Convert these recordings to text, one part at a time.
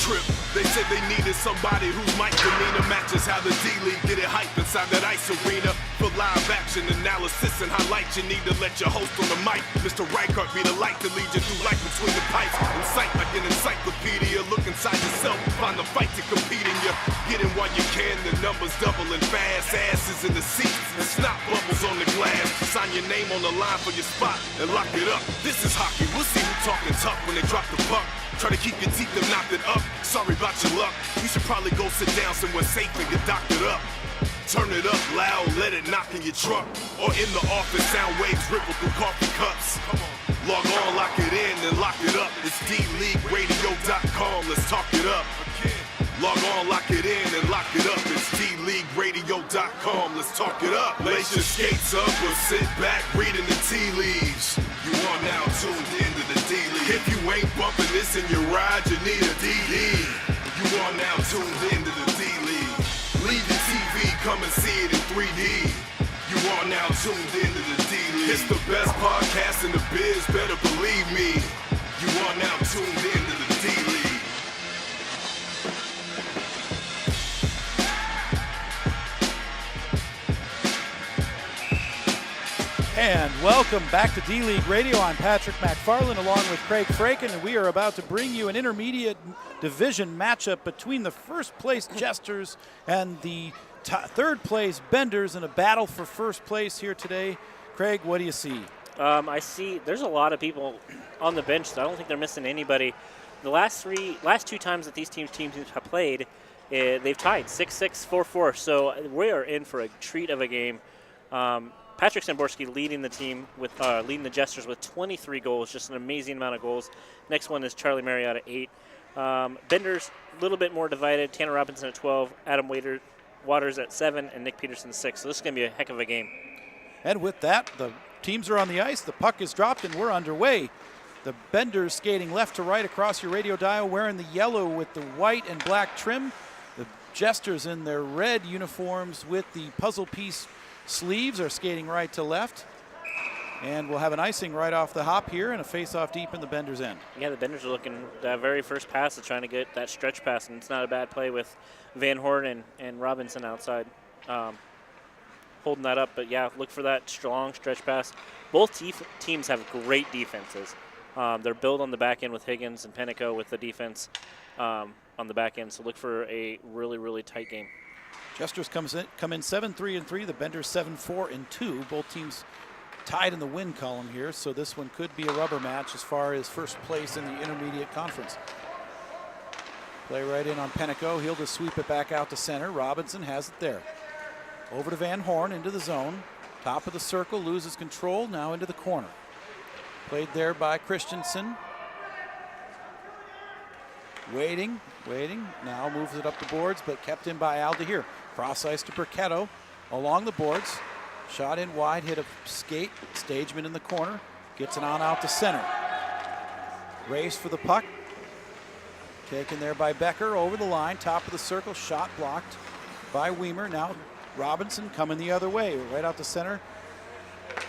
trip. They said they needed somebody whose mic demeanor matches how the D-League get it hype inside that ice arena. For live action analysis and highlights, you need to let your host on the mic, Mr. Reichert, be the light to lead you through life between the pipes. Incite like an encyclopedia, look inside yourself, find the fight to compete in you. Get in while you can, the numbers doubling fast, asses in the seats, and snot bubbles on the glass. Sign your name on the line for your spot and lock it up. This is hockey, we'll see who talking tough when they drop the puck. Try to keep your teeth and knock it up. Sorry about your luck. You should probably go sit down somewhere safe and get doctored up. Turn it up loud, let it knock in your truck. Or in the office, sound waves ripple through coffee cups. Come on. Log on, lock it in, and lock it up. It's DLeagueRadio.com, let's talk it up. Log on, lock it in, and lock it up. It's DLeagueRadio.com, let's talk it up. Lace your skates up or sit back reading the tea leaves. You are now tuned into the D-League. If you ain't bumping this in your ride, you need a DD. You are now tuned into the D-League. Leave the TV, come and see it in 3D. You are now tuned into the D-League. It's the best podcast in the biz, better believe me. You are now tuned into the D-League. And welcome back to D-League Radio. I'm Patrick McFarland along with Craig Fraken, and we are about to bring you an intermediate division matchup between the first place Jesters and the third place Benders in a battle for first place here today. Craig, what do you see? I see there's a lot of people on the bench, so I don't think they're missing anybody. The last two times that these teams have played, they've tied 6-6, 4-4, so we are in for a treat of a game. Patrick Samborski leading the team with leading the Jesters with 23 goals, just an amazing amount of goals. Next one is Charlie Marriott at 8. Benders a little bit more divided. Tanner Robinson at 12, Adam Waters at 7, and Nick Peterson 6. So this is going to be a heck of a game. And with that, the teams are on the ice. The puck is dropped, and we're underway. The Benders skating left to right across your radio dial, wearing the yellow with the white and black trim. The Jesters in their red uniforms with the puzzle piece sleeves are skating right to left. And we'll have an icing right off the hop here and a face-off deep in the Benders' end. Yeah, the Benders are looking that very first pass is trying to get that stretch pass, and it's not a bad play with Van Horn and Robinson outside holding that up. But, yeah, look for that strong stretch pass. Both teams have great defenses. They're built on the back end with Higgins and Penico with the defense on the back end. So look for a really, really tight game. Jesters come in 7-3-3. The Benders 7-4-2. Both teams tied in the win column here, so this one could be a rubber match as far as first place in the intermediate conference. Play right in on Penico. He'll just sweep it back out to center. Robinson has it there. Over to Van Horn into the zone. Top of the circle, loses control, now into the corner. Played there by Christensen. Waiting, now moves it up the boards, but kept in by Aldahir. Cross ice to Burketto along the boards. Shot in wide, hit a skate. Stageman in the corner, gets it on out to center. Race for the puck. Taken there by Becker, over the line, top of the circle, shot blocked by Weimer. Now Robinson coming the other way, right out to center.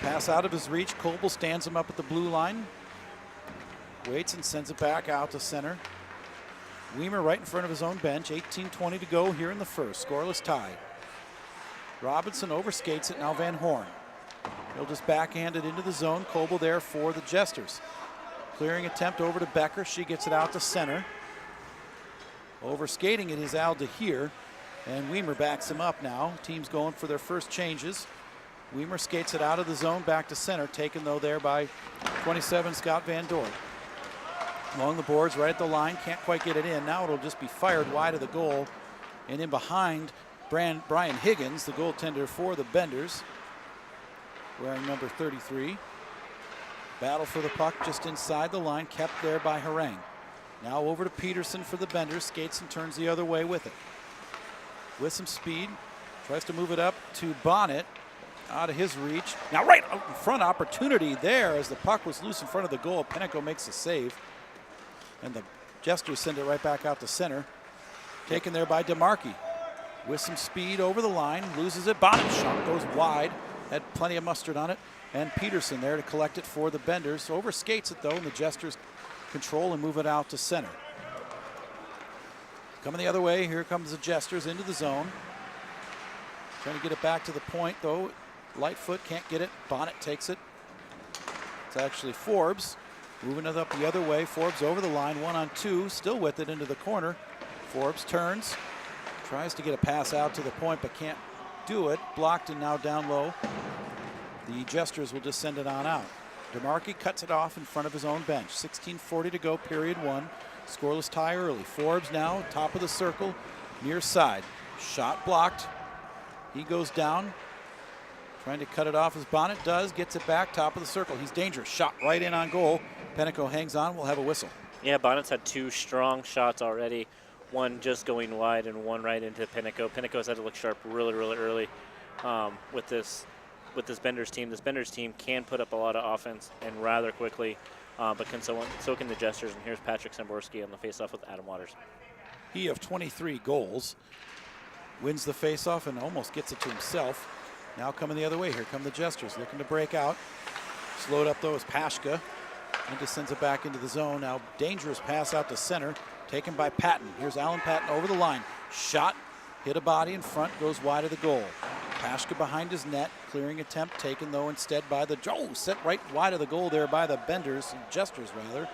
Pass out of his reach, Coble stands him up at the blue line. Waits and sends it back out to center. Weimer right in front of his own bench, 18:20 to go here in the first, scoreless tie. Robinson overskates it, now Van Horn. He'll just backhand it into the zone, Coble there for the Jesters. Clearing attempt over to Becker, she gets it out to center. Overskating it is Aldahir, and Weimer backs him up now. Team's going for their first changes. Weimer skates it out of the zone, back to center, taken though there by 27 Scott Van Dorn. Along the boards, right at the line, can't quite get it in. Now it'll just be fired wide of the goal. And in behind, Brian Higgins, the goaltender for the Benders, wearing number 33. Battle for the puck just inside the line, kept there by Harang. Now over to Peterson for the Benders, skates and turns the other way with it. With some speed, tries to move it up to Bonnet, out of his reach. Now right out in front, opportunity there as the puck was loose in front of the goal. Penico makes the save. And the Jesters send it right back out to center. Taken there by DeMarchi. With some speed over the line, loses it. Bonnet shot goes wide. Had plenty of mustard on it. And Peterson there to collect it for the Benders. Overskates it though, and the Jesters control and move it out to center. Coming the other way, here comes the Jesters into the zone. Trying to get it back to the point, though. Lightfoot can't get it. Bonnet takes it. It's actually Forbes. Moving it up the other way. Forbes over the line, 1-on-2. Still with it into the corner. Forbes turns. Tries to get a pass out to the point, but can't do it. Blocked and now down low. The Jesters will just send it on out. DeMarchi cuts it off in front of his own bench. 16:40 to go, period 1. Scoreless tie early. Forbes now, top of the circle, near side. Shot blocked. He goes down. Trying to cut it off as Bonnet does. Gets it back, top of the circle. He's dangerous. Shot right in on goal. Pennico hangs on. We'll have a whistle. Yeah, Bonnet's had 2 strong shots already. One just going wide and one right into Pennico. Pennico's had to look sharp really, really early with this Benders team. This Benders team can put up a lot of offense and rather quickly, but so can the Jesters. And here's Patrick Samborski on the faceoff with Adam Waters. He of 23 goals wins the faceoff and almost gets it to himself. Now coming the other way. Here come the Jesters looking to break out. Slowed up though is Pashka and just sends it back into the zone. Now dangerous pass out to center, taken by Patton. Here's Alan Patton over the line. Shot, hit a body in front, goes wide of the goal. Pashka behind his net, clearing attempt taken though instead by the set right wide of the goal there by the Benders, Jesters rather,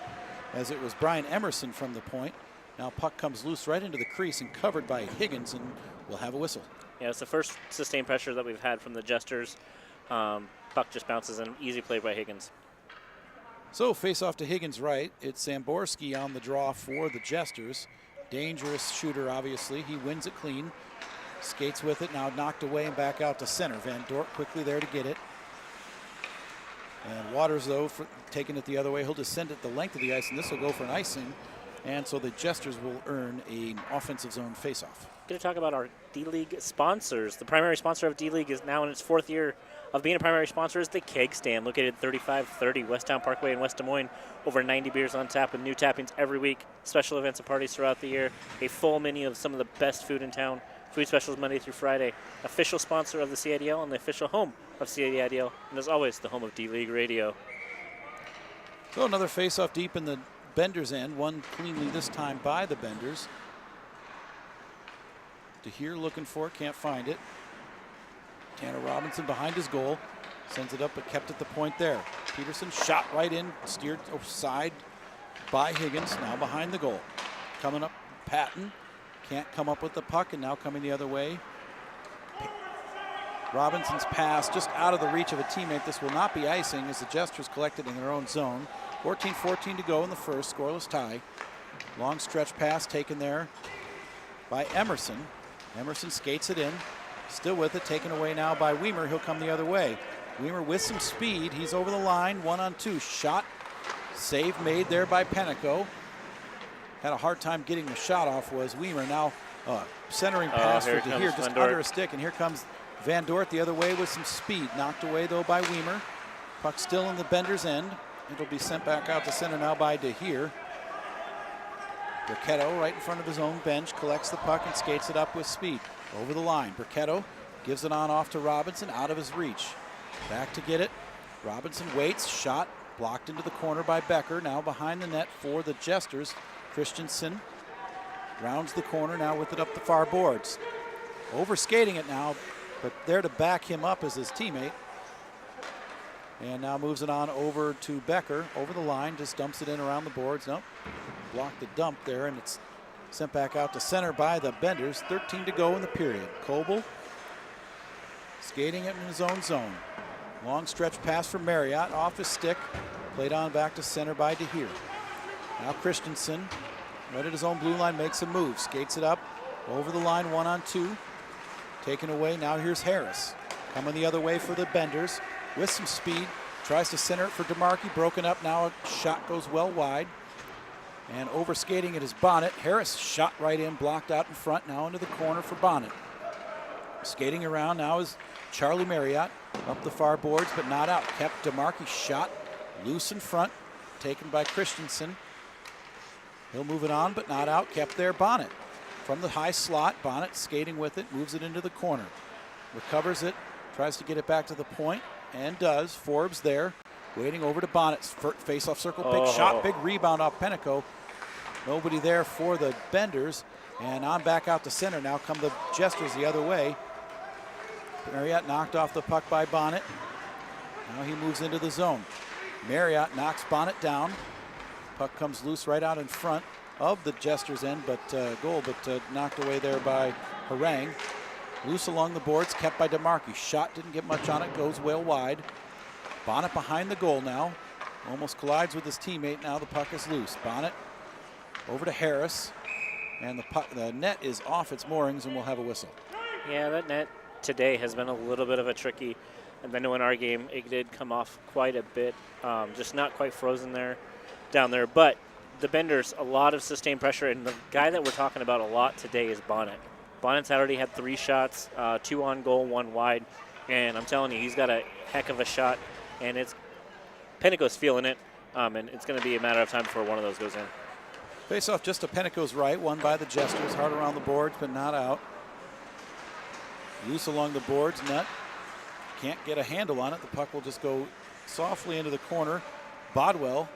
as it was Brian Emerson from the point. Now puck comes loose right into the crease and covered by Higgins, and we'll have a whistle. Yeah, it's the first sustained pressure that we've had from the Jesters. Puck just bounces in, easy play by Higgins. So face off to Higgins right. It's Samborski on the draw for the Jesters. Dangerous shooter, obviously. He wins it clean. Skates with it, now knocked away and back out to center. Van Dort quickly there to get it. And Waters, though, taking it the other way. He'll just send it the length of the ice, and this will go for an icing. And so the Jesters will earn an offensive zone faceoff. Going to talk about our D-League sponsors. The primary sponsor of D-League is now in its 4th year of being a primary sponsor is the Keg Stand, located at 3530 Westtown Parkway in West Des Moines. Over 90 beers on tap with new tappings every week, special events and parties throughout the year, a full menu of some of the best food in town, food specials Monday through Friday. Official sponsor of the CIDL and the official home of CIDL, and as always, the home of D-League Radio. So another face-off deep in the Benders end, one cleanly this time by the Benders. DeHeer looking for it, can't find it. Tanner Robinson behind his goal, sends it up but kept at the point there. Peterson shot right in, steered side by Higgins, now behind the goal. Coming up, Patton can't come up with the puck, and now coming the other way. Robinson's pass just out of the reach of a teammate. This will not be icing as the Jesters collected in their own zone. 14:14 to go in the first, scoreless tie. Long stretch pass taken there by Emerson. Emerson skates it in, still with it, taken away now by Weimer. He'll come the other way. Weimer with some speed. He's over the line, 1-on-2. Shot, save made there by Pennico. Had a hard time getting the shot off was Weimer. Now centering pass for DeHeer, just under a stick, and here comes Van Dort the other way with some speed. Knocked away though by Weimer. Puck still in the Benders end. It'll be sent back out to center now by DeHeer. Burketto right in front of his own bench, collects the puck and skates it up with speed. Over the line, Burketto gives it on off to Robinson, out of his reach. Back to get it. Robinson waits, shot, blocked into the corner by Becker. Now behind the net for the Jesters. Christensen rounds the corner now with it up the far boards. Overskating it now, but there to back him up is his teammate. And now moves it on over to Becker, over the line, just dumps it in around the boards. Nope, blocked the dump there, and it's sent back out to center by the Benders. 13 to go in the period. Coble skating it in his own zone. Long stretch pass from Marriott, off his stick, played on back to center by DeHeer. Now Christensen, right at his own blue line, makes a move, skates it up, over the line, 1-on-2. Taken away, now here's Harris. Coming the other way for the Benders with some speed, tries to center it for DeMarchi, broken up now, a shot goes well wide. And overskating it is Bonnet. Harris shot right in, blocked out in front, now into the corner for Bonnet. Skating around now is Charlie Marriott, up the far boards, but not out. Kept DeMarchi shot, loose in front, taken by Christensen. He'll move it on, but not out, kept there Bonnet. From the high slot, Bonnet skating with it, moves it into the corner. Recovers it, tries to get it back to the point, and does. Forbes there, waiting over to Bonnet's face-off circle, big shot, big rebound off Pennico. Nobody there for the Benders. And on back out to center. Now come the Jesters the other way. Marriott knocked off the puck by Bonnet. Now he moves into the zone. Marriott knocks Bonnet down. Puck comes loose right out in front of the Jesters' end, but knocked away there by Harang. Loose along the boards, kept by DeMarchi. Shot didn't get much on it, goes well wide. Bonnet behind the goal now. Almost collides with his teammate. Now the puck is loose. Bonnet over to Harris. And the net is off its moorings, and we'll have a whistle. Yeah, that net today has been a little bit of a tricky. And then in our game, it did come off quite a bit. Just not quite frozen down there. But the Benders, a lot of sustained pressure. And the guy that we're talking about a lot today is Bonnet. Bonnet's already had 3 shots, 2 on goal, 1 wide. And I'm telling you, he's got a heck of a shot. And Penteco's feeling it. And it's going to be a matter of time before one of those goes in. Face off just to Penteco's right, won by the Jesters. Hard around the boards, but not out. Loose along the boards, Nutt can't get a handle on it. The puck will just go softly into the corner. Bodwell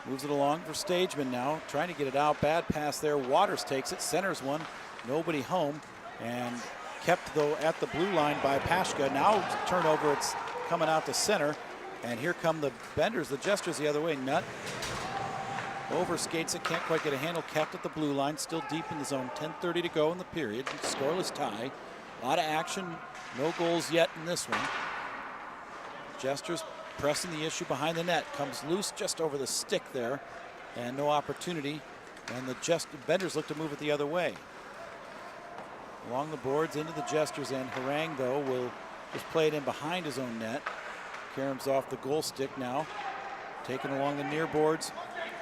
moves it along for Stageman now, trying to get it out. Bad pass there. Waters takes it, centers one, nobody home, and kept though at the blue line by Pashka. Now turnover, it's coming out to center, and here come the Benders, the Jesters the other way. Nutt over skates it, can't quite get a handle, kept at the blue line, still deep in the zone. 10:30 to go in the period, scoreless tie. A lot of action, no goals yet in this one. Jesters pressing the issue behind the net, comes loose just over the stick there, and no opportunity. And the Benders look to move it the other way. Along the boards into the Jesters end. Harang, though, will just play it in behind his own net. Karam's off the goal stick now, taken along the near boards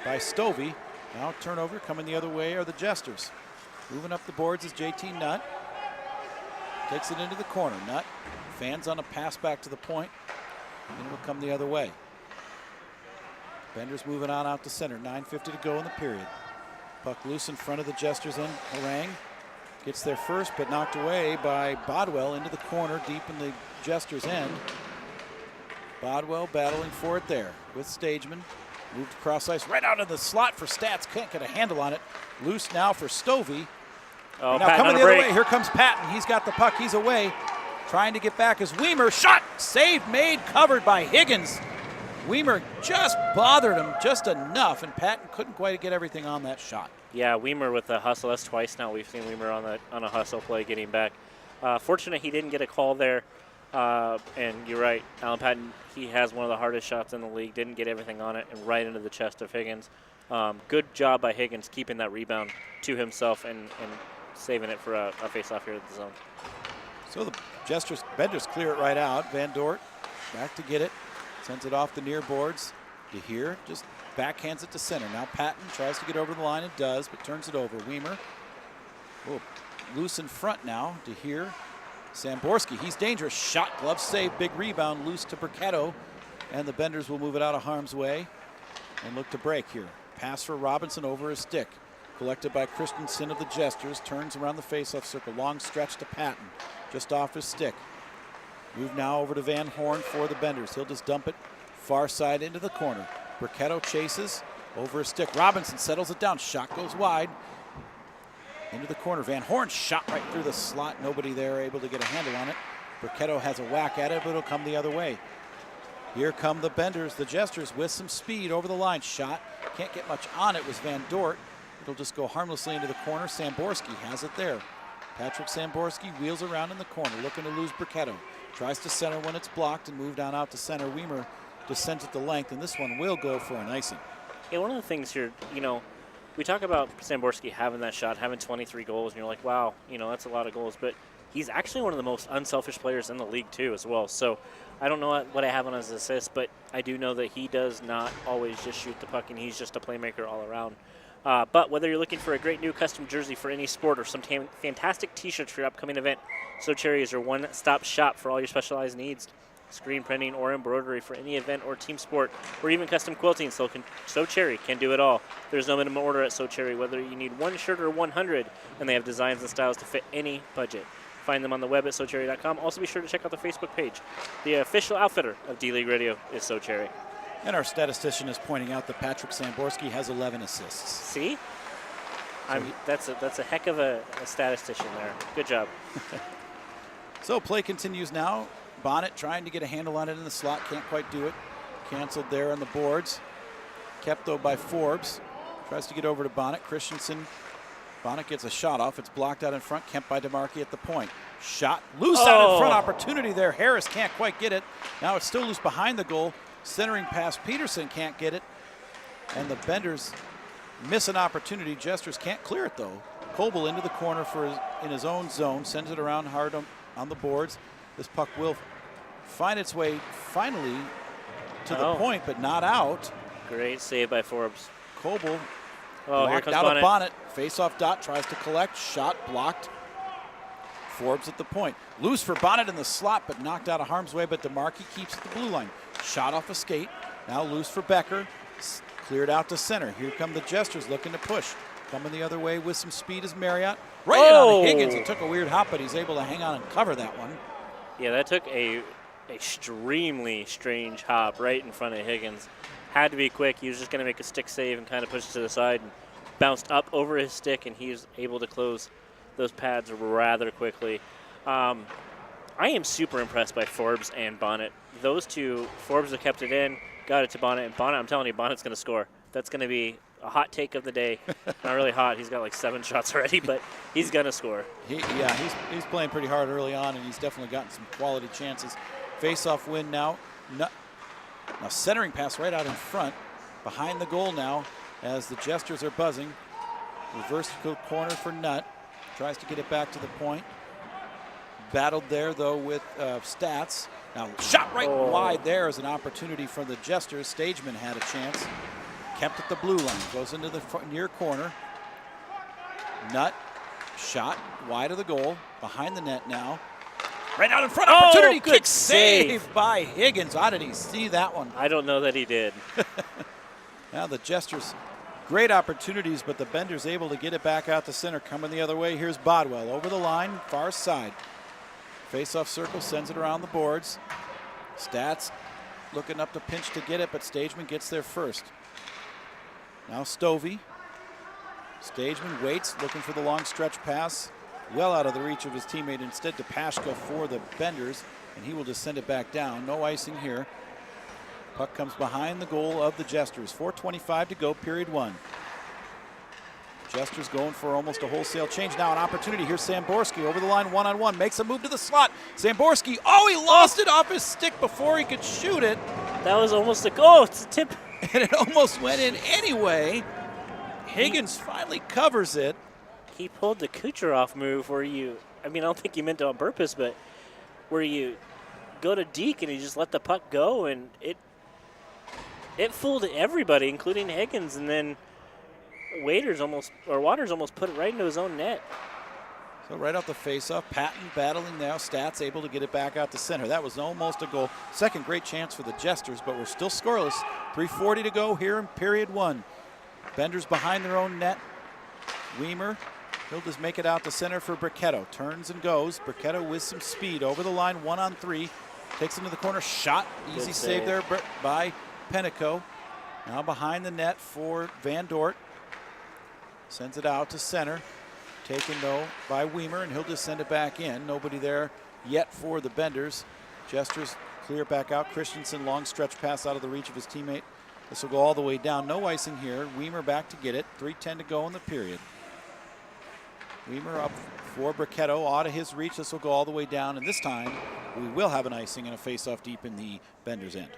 by Stovey. Now turnover coming the other way are the Jesters. Moving up the boards is JT Nutt. Takes it into the corner. Nutt fans on a pass back to the point, and it will come the other way. Benders moving on out to center. 9:50 to go in the period. Puck loose in front of the Jesters end. Harang gets there first, but knocked away by Bodwell into the corner deep in the Jesters end. Bodwell battling for it there with Stageman. Moved across ice right out of the slot for Stats. Can't get a handle on it. Loose now for Stovey. Oh, now Patton coming the on a other break. way. Here comes Patton. He's got the puck. He's away. Trying to get back is Weimer. Shot. Save made. Covered by Higgins. Weimer just bothered him just enough, and Patton couldn't quite get everything on that shot. Yeah, Weimer with the hustle. That's twice now we've seen Weimer on a hustle play getting back. Fortunate he didn't get a call there. And you're right, Alan Patton, he has one of the hardest shots in the league. Didn't get everything on it, and right into the chest of Higgins. Good job by Higgins keeping that rebound to himself and saving it for a face-off here at the zone. So the Benders clear it right out. Van Dort back to get it. Sends it off the near boards. DeHeer just backhands it to center. Now Patton tries to get over the line and does, but turns it over. Weimer, loose in front now. DeHeer, Samborski, he's dangerous. Shot, glove save, big rebound, loose to Burketto. And the Benders will move it out of harm's way and look to break here. Pass for Robinson over his stick. Collected by Christensen of the Jesters. Turns around the faceoff circle. Long stretch to Patton. Just off his stick. Move now over to Van Horn for the Benders. He'll just dump it far side into the corner. Burketto chases over his stick. Robinson settles it down. Shot goes wide. Into the corner. Van Horn shot right through the slot. Nobody there able to get a handle on it. Burketto has a whack at it, but it'll come the other way. Here come the Benders, the Jesters, with some speed over the line. Shot. Can't get much on it was Van Dort. It'll just go harmlessly into the corner. Samborski has it there. Patrick Samborski wheels around in the corner, looking to lose Burketto. Tries to center when it's blocked and moved on out to center. Weimer just sent it to length, and this one will go for an icing. Yeah, one of the things here, we talk about Samborski having that shot, having 23 goals, and you're like, wow, that's a lot of goals. But he's actually one of the most unselfish players in the league, too, as well. So I don't know what I have on his assists, but I do know that he does not always just shoot the puck, and he's just a playmaker all around. But whether you're looking for a great new custom jersey for any sport or some fantastic T-shirts for your upcoming event, So Cherry is your one-stop shop for all your specialized needs. Screen printing or embroidery for any event or team sport, or even custom quilting. So Cherry can do it all. There's no minimum order at So Cherry, whether you need one shirt or 100, and they have designs and styles to fit any budget. Find them on the web at SoCherry.com. Also be sure to check out the Facebook page. The official outfitter of D-League Radio is So Cherry. And our statistician is pointing out that Patrick Samborski has 11 assists. See? That's a heck of a statistician there. Good job. So play continues now. Bonnet trying to get a handle on it in the slot. Can't quite do it. Canceled there on the boards. Kept, though, by Forbes. Tries to get over to Bonnet. Christensen. Bonnet gets a shot off. It's blocked out in front. Kemp by DeMarchi at the point. Shot loose out in front. Opportunity there. Harris can't quite get it. Now it's still loose behind the goal. Centering pass. Peterson can't get it. And the Benders miss an opportunity. Jesters can't clear it, though. Coble into the corner in his own zone. Sends it around hard on the boards. This puck will find its way finally to the point, but not out. Great save by Forbes. Coble here comes out Bonnet. of Bonnet. Face-off dot, tries to collect. Shot blocked. Forbes at the point. Loose for Bonnet in the slot, but knocked out of harm's way, but DeMarchi keeps at the blue line. Shot off a skate. Now loose for Becker. Cleared out to center. Here come the Jesters looking to push. Coming the other way with some speed is Marriott. Right in on Higgins. It took a weird hop, but he's able to hang on and cover that one. Yeah, that took a extremely strange hop right in front of Higgins. Had to be quick. He was just going to make a stick save and kind of push to the side and bounced up over his stick, and he was able to close those pads rather quickly. I am super impressed by Forbes and Bonnet. Those two, Forbes have kept it in, got it to Bonnet, and Bonnet, I'm telling you, Bonnet's going to score. That's going to be a hot take of the day. Not really hot. He's got like 7 shots already, but he's going to score. He's playing pretty hard early on, and he's definitely gotten some quality chances. Face-off win now. Now centering pass right out in front. Behind the goal now as the Jesters are buzzing. Reverse corner for Nutt. Tries to get it back to the point. Battled there, though, with Stats. Now shot right wide there is an opportunity for the Jesters. Stageman had a chance. Kept at the blue line. Goes into the near corner. Nutt. Shot wide of the goal. Behind the net now. Right out in front. Opportunity. Good Kick save by Higgins. How did he see that one? I don't know that he did. Now the Jesters, great opportunities, but the Benders able to get it back out to center. Coming the other way, here's Bodwell over the line, far side. Face-off circle, sends it around the boards. Stats looking up to pinch to get it, but Stageman gets there first. Now Stovey. Stageman waits, looking for the long stretch pass. Well out of the reach of his teammate. Instead, DePashka for the Benders, and he will just send it back down. No icing here. Puck comes behind the goal of the Jesters. 4:25 to go, period 1. Jesters going for almost a wholesale change. Now an opportunity. Here's Samborski over the line, one-on-one. Makes a move to the slot. Samborski, he lost it off his stick before he could shoot it. That was almost a goal. It's a tip. And it almost went in anyway. Higgins finally covers it. He pulled the Kucherov move where I don't think he meant it on purpose, but where you go to deke and you just let the puck go, and it fooled everybody, including Higgins, and then Waters almost put it right into his own net. So right off the faceoff, Patton battling now. Stats able to get it back out to center. That was almost a goal. Second great chance for the Jesters, but we're still scoreless. 3:40 to go here in period 1. Benders behind their own net. Weimer, he'll just make it out to center for Bricketto. Turns and goes. Bricketto with some speed over the line, 1-on-3. Takes into the corner, shot. Easy save there by Penico. Now behind the net for Van Dort. Sends it out to center. Taken, though, by Weimer, and he'll just send it back in. Nobody there yet for the Benders. Jesters clear back out. Christensen, long stretch pass out of the reach of his teammate. This will go all the way down. No icing here. Weimer back to get it. 3:10 to go in the period. Weimer up for Bricketto, out of his reach. This will go all the way down, and this time we will have an icing and a face-off deep in the Benders' end.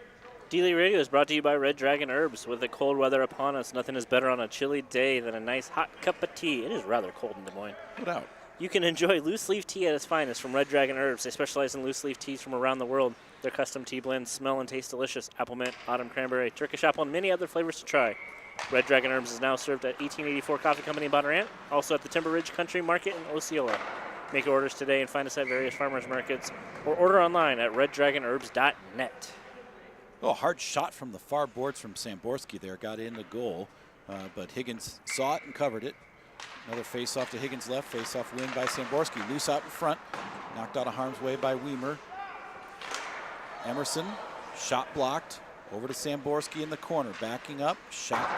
D-League Radio is brought to you by Red Dragon Herbs. With the cold weather upon us, nothing is better on a chilly day than a nice hot cup of tea. It is rather cold in Des Moines. No doubt. You can enjoy loose leaf tea at its finest from Red Dragon Herbs. They specialize in loose leaf teas from around the world. Their custom tea blends smell and taste delicious. Apple mint, autumn cranberry, Turkish apple, and many other flavors to try. Red Dragon Herbs is now served at 1884 Coffee Company in Bonnarant, also at the Timber Ridge Country Market in Osceola. Make orders today and find us at various farmers markets or order online at reddragonherbs.net. A hard shot from the far boards from Samborski there. Got in the goal, but Higgins saw it and covered it. Another face-off to Higgins' left. Face-off win by Samborski. Loose out in front. Knocked out of harm's way by Weimer. Emerson, shot blocked. Over to Samborski in the corner. Backing up. Shot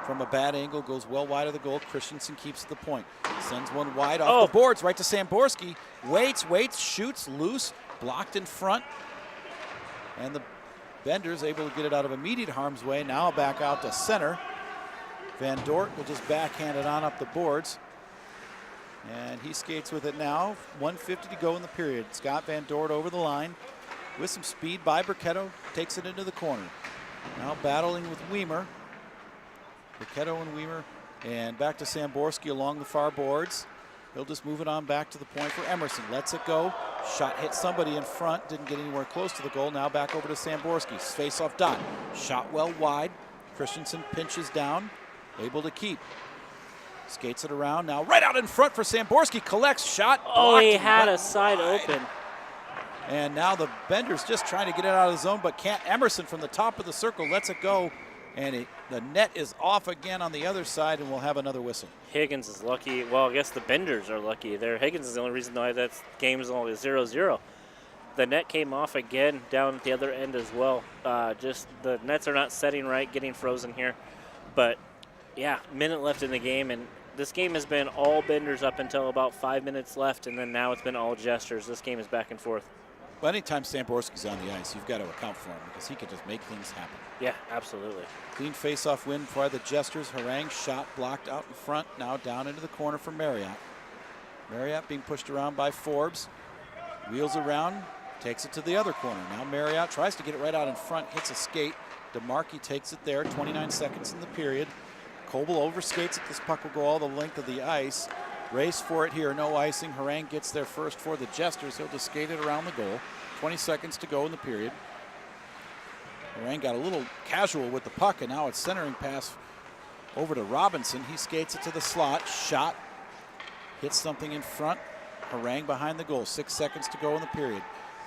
from a bad angle, goes well wide of the goal. Christensen keeps the point. Sends one wide off the boards right to Samborski. Waits, shoots, loose, blocked in front. And the Benders able to get it out of immediate harm's way. Now back out to center. Van Dort will just backhand it on up the boards. And he skates with it now. 1:50 to go in the period. Scott Van Dort over the line with some speed by Burketto. Takes it into the corner. Now battling with Weimer. Burketto and Weimer. And back to Samborski along the far boards. He'll just move it on back to the point for Emerson. Lets it go. Shot hit somebody in front. Didn't get anywhere close to the goal. Now back over to Samborski. Face-off dot. Shot well wide. Christensen pinches down. Able to keep. Skates it around. Now right out in front for Samborski. Collects. Shot. He had a side open. And now the Benders just trying to get it out of the zone, but can't. Emerson from the top of the circle lets it go. And the net is off again on the other side, and we'll have another whistle. Higgins is lucky. Well, I guess the Benders are lucky. Higgins is the only reason why that game is only 0-0. The net came off again down at the other end as well. Just the nets are not setting right, getting frozen here. But, yeah, minute left in the game, and this game has been all Benders up until about 5 minutes left, and then now it's been all Jesters. This game is back and forth. Well, anytime Samborski's on the ice, you've got to account for him because he can just make things happen. Yeah, absolutely. Clean face-off win for the Jesters. Harang shot blocked out in front. Now down into the corner for Marriott. Marriott being pushed around by Forbes. Wheels around, takes it to the other corner. Now Marriott tries to get it right out in front, hits a skate. DeMarchi takes it there, 29 seconds in the period. Coble overskates it. This puck will go all the length of the ice. Race for it here, no icing. Harang gets there first for the Jesters. He'll just skate it around the goal. 20 seconds to go in the period. Harang got a little casual with the puck, and now it's centering pass over to Robinson. He skates it to the slot. Shot. Hits something in front. Harang behind the goal. 6 seconds to go in the period.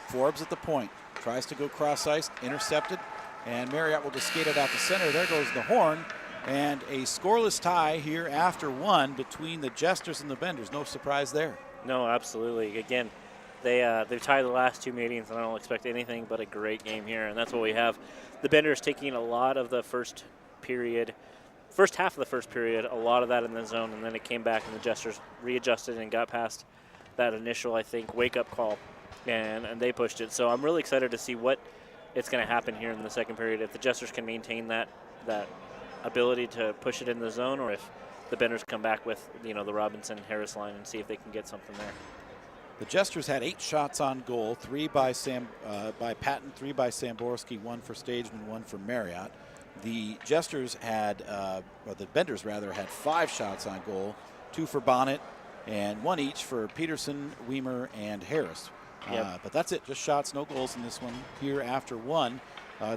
Forbes at the point. Tries to go cross ice. Intercepted. And Marriott will just skate it out to center. There goes the horn. And a scoreless tie here after one between the Jesters and the Benders. No surprise there. No, absolutely. Again, they've tied the last two meetings, and I don't expect anything but a great game here, and that's what we have. The Benders taking a lot of the first half of the first period, a lot of that in the zone, and then it came back, and the Jesters readjusted and got past that initial, I think, wake-up call, and they pushed it. So I'm really excited to see what it's going to happen here in the second period, if the Jesters can maintain that ability to push it in the zone, or if the Benders come back with the Robinson-Harris line and see if they can get something there. The Jesters had 8 shots on goal, 3 by Patton, 3 by Samborski, 1 for Stageman, 1 for Marriott. The Jesters had, or the Benders rather, had 5 shots on goal, 2 for Bonnet, and 1 each for Peterson, Weimer, and Harris. Yep. But that's it, just shots, no goals in this one here after one.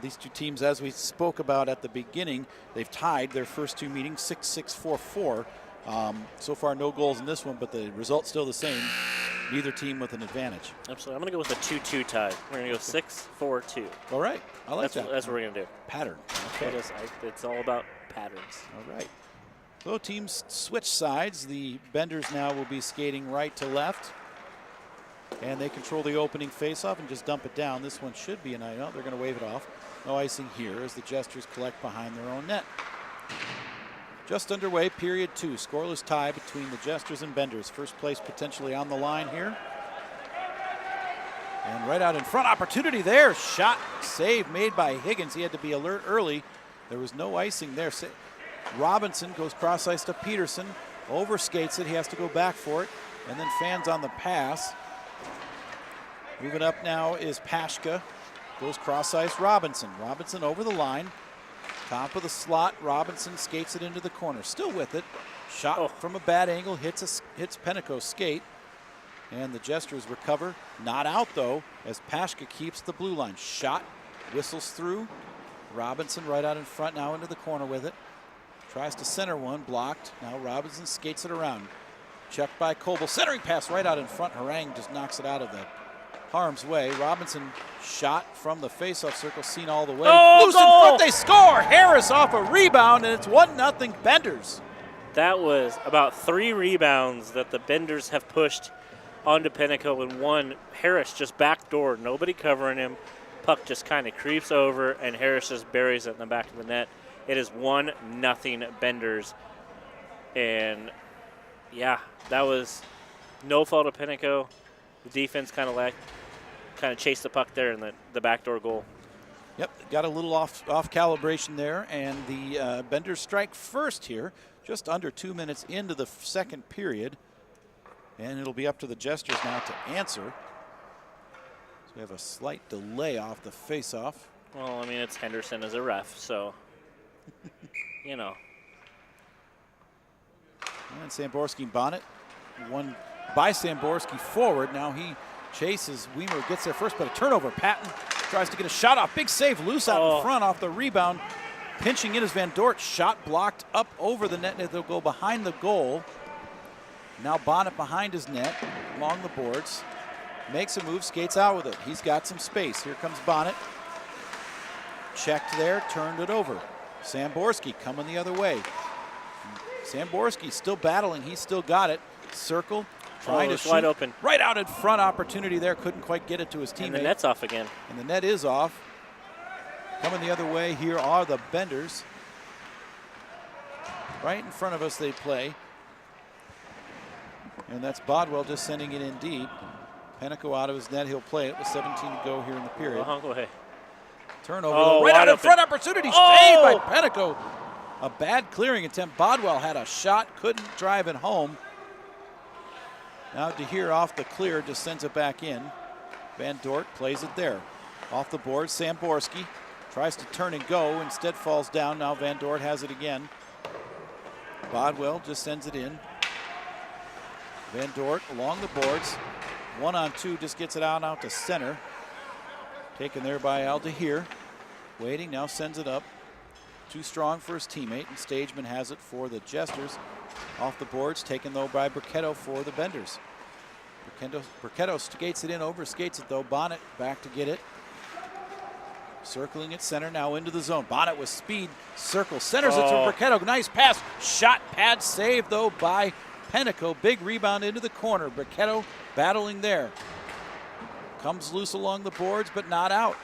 These two teams, as we spoke about at the beginning, they've tied their first 2 meetings, 6-6, 4-4. So far, no goals in this one, but the result's still the same. Neither team with an advantage. Absolutely. I'm going to go with a 2-2 tie. We're going to go 6-4-2. All right. I like that. That's what we're going to do. Pattern. Okay. It's all about patterns. All right. So teams switch sides. The Benders now will be skating right to left. And they control the opening faceoff and just dump it down. This one should be an eye out. They're going to wave it off. No icing here as the Jesters collect behind their own net. Just underway, period 2. Scoreless tie between the Jesters and Benders. First place potentially on the line here. And right out in front, opportunity there. Shot, save made by Higgins. He had to be alert early. There was no icing there. Robinson goes cross ice to Peterson. Overskates it. He has to go back for it. And then fans on the pass. Moving up now is Pashka. Goes cross ice Robinson. Robinson over the line. Top of the slot, Robinson skates it into the corner. Still with it. Shot from a bad angle, hits Penteco's skate. And the Jesters recover. Not out, though, as Pashka keeps the blue line. Shot, whistles through. Robinson right out in front now into the corner with it. Tries to center one, blocked. Now Robinson skates it around. Checked by Coble. Centering pass right out in front. Harang just knocks it out of the harm's way. Robinson shot from the faceoff circle, seen all the way. Loose in front, they score! Harris off a rebound, and it's 1-0 Benders. That was about 3 rebounds that the Benders have pushed onto Penteco, and one, Harris just backdoor, nobody covering him. Puck just kind of creeps over, and Harris just buries it in the back of the net. It is 1-0 Benders. And, yeah, that was no fault of Pinnacle. The defense kind of chased the puck there in the backdoor goal. Yep, got a little off calibration there, and the Benders strike first here, just under 2 minutes into the second period. And it'll be up to the Jesters now to answer. So we have a slight delay off the face-off. Well, I mean, it's Henderson as a ref, so, you know. And Samborski Bonnet, one by Samborski forward. Now he chases. Weimer gets there first, but a turnover. Patton tries to get a shot off. Big save, loose out in front off the rebound. Pinching in is Van Dort. Shot blocked up over the net. They'll go behind the goal. Now Bonnet behind his net, along the boards. Makes a move, skates out with it. He's got some space. Here comes Bonnet. Checked there, turned it over. Samborski coming the other way. Samborski still battling. He's still got it. Circle, trying to shoot. Wide open. Right out in front, opportunity there. Couldn't quite get it to his teammate. And the net's off again. And the net is off. Coming the other way, here are the Benders. Right in front of us they play. And that's Bodwell just sending it in deep. Pennico out of his net. He'll play it with 17 to go here in the period. Go ahead. Turnover. Right out in front. Opportunity saved by Pennico. A bad clearing attempt. Bodwell had a shot. Couldn't drive it home. Now DeHeer off the clear. Just sends it back in. Van Dort plays it there. Off the board. Samborski tries to turn and go. Instead falls down. Now Van Dort has it again. Bodwell just sends it in. Van Dort along the boards. 1-on-2, just gets it out to center. Taken there by Al DeHeer. Waiting, now sends it up. Too strong for his teammate, and Stageman has it for the Jesters. Off the boards, taken though by Burketto for the Benders. Burketto skates it in, overskates it though. Bonnet back to get it. Circling at center, now into the zone. Bonnet with speed, circle, centers it to Burketto. Nice pass, shot pad save though by Pennico. Big rebound into the corner. Burketto battling there. Comes loose along the boards, but not out.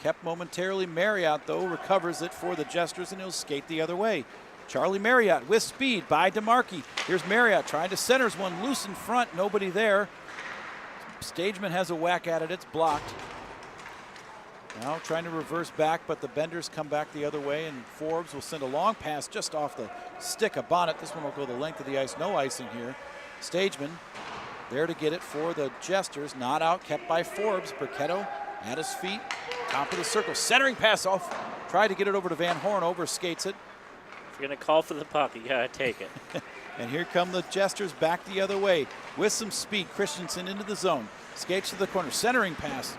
Kept momentarily. Marriott, though, recovers it for the Jesters, and he'll skate the other way. Charlie Marriott with speed by DeMarchi. Here's Marriott trying to centers one loose in front. Nobody there. Stageman has a whack at it. It's blocked. Now trying to reverse back, but the Benders come back the other way, and Forbes will send a long pass just off the stick of Bonnet. This one will go the length of the ice. No icing here. Stageman there to get it for the Jesters. Not out, kept by Forbes. Burketto at his feet, top of the circle. Centering pass off. Tried to get it over to Van Horn, overskates it. If you're going to call for the puck, you got to take it. And here come the Jesters back the other way with some speed. Christensen into the zone. Skates to the corner. Centering pass.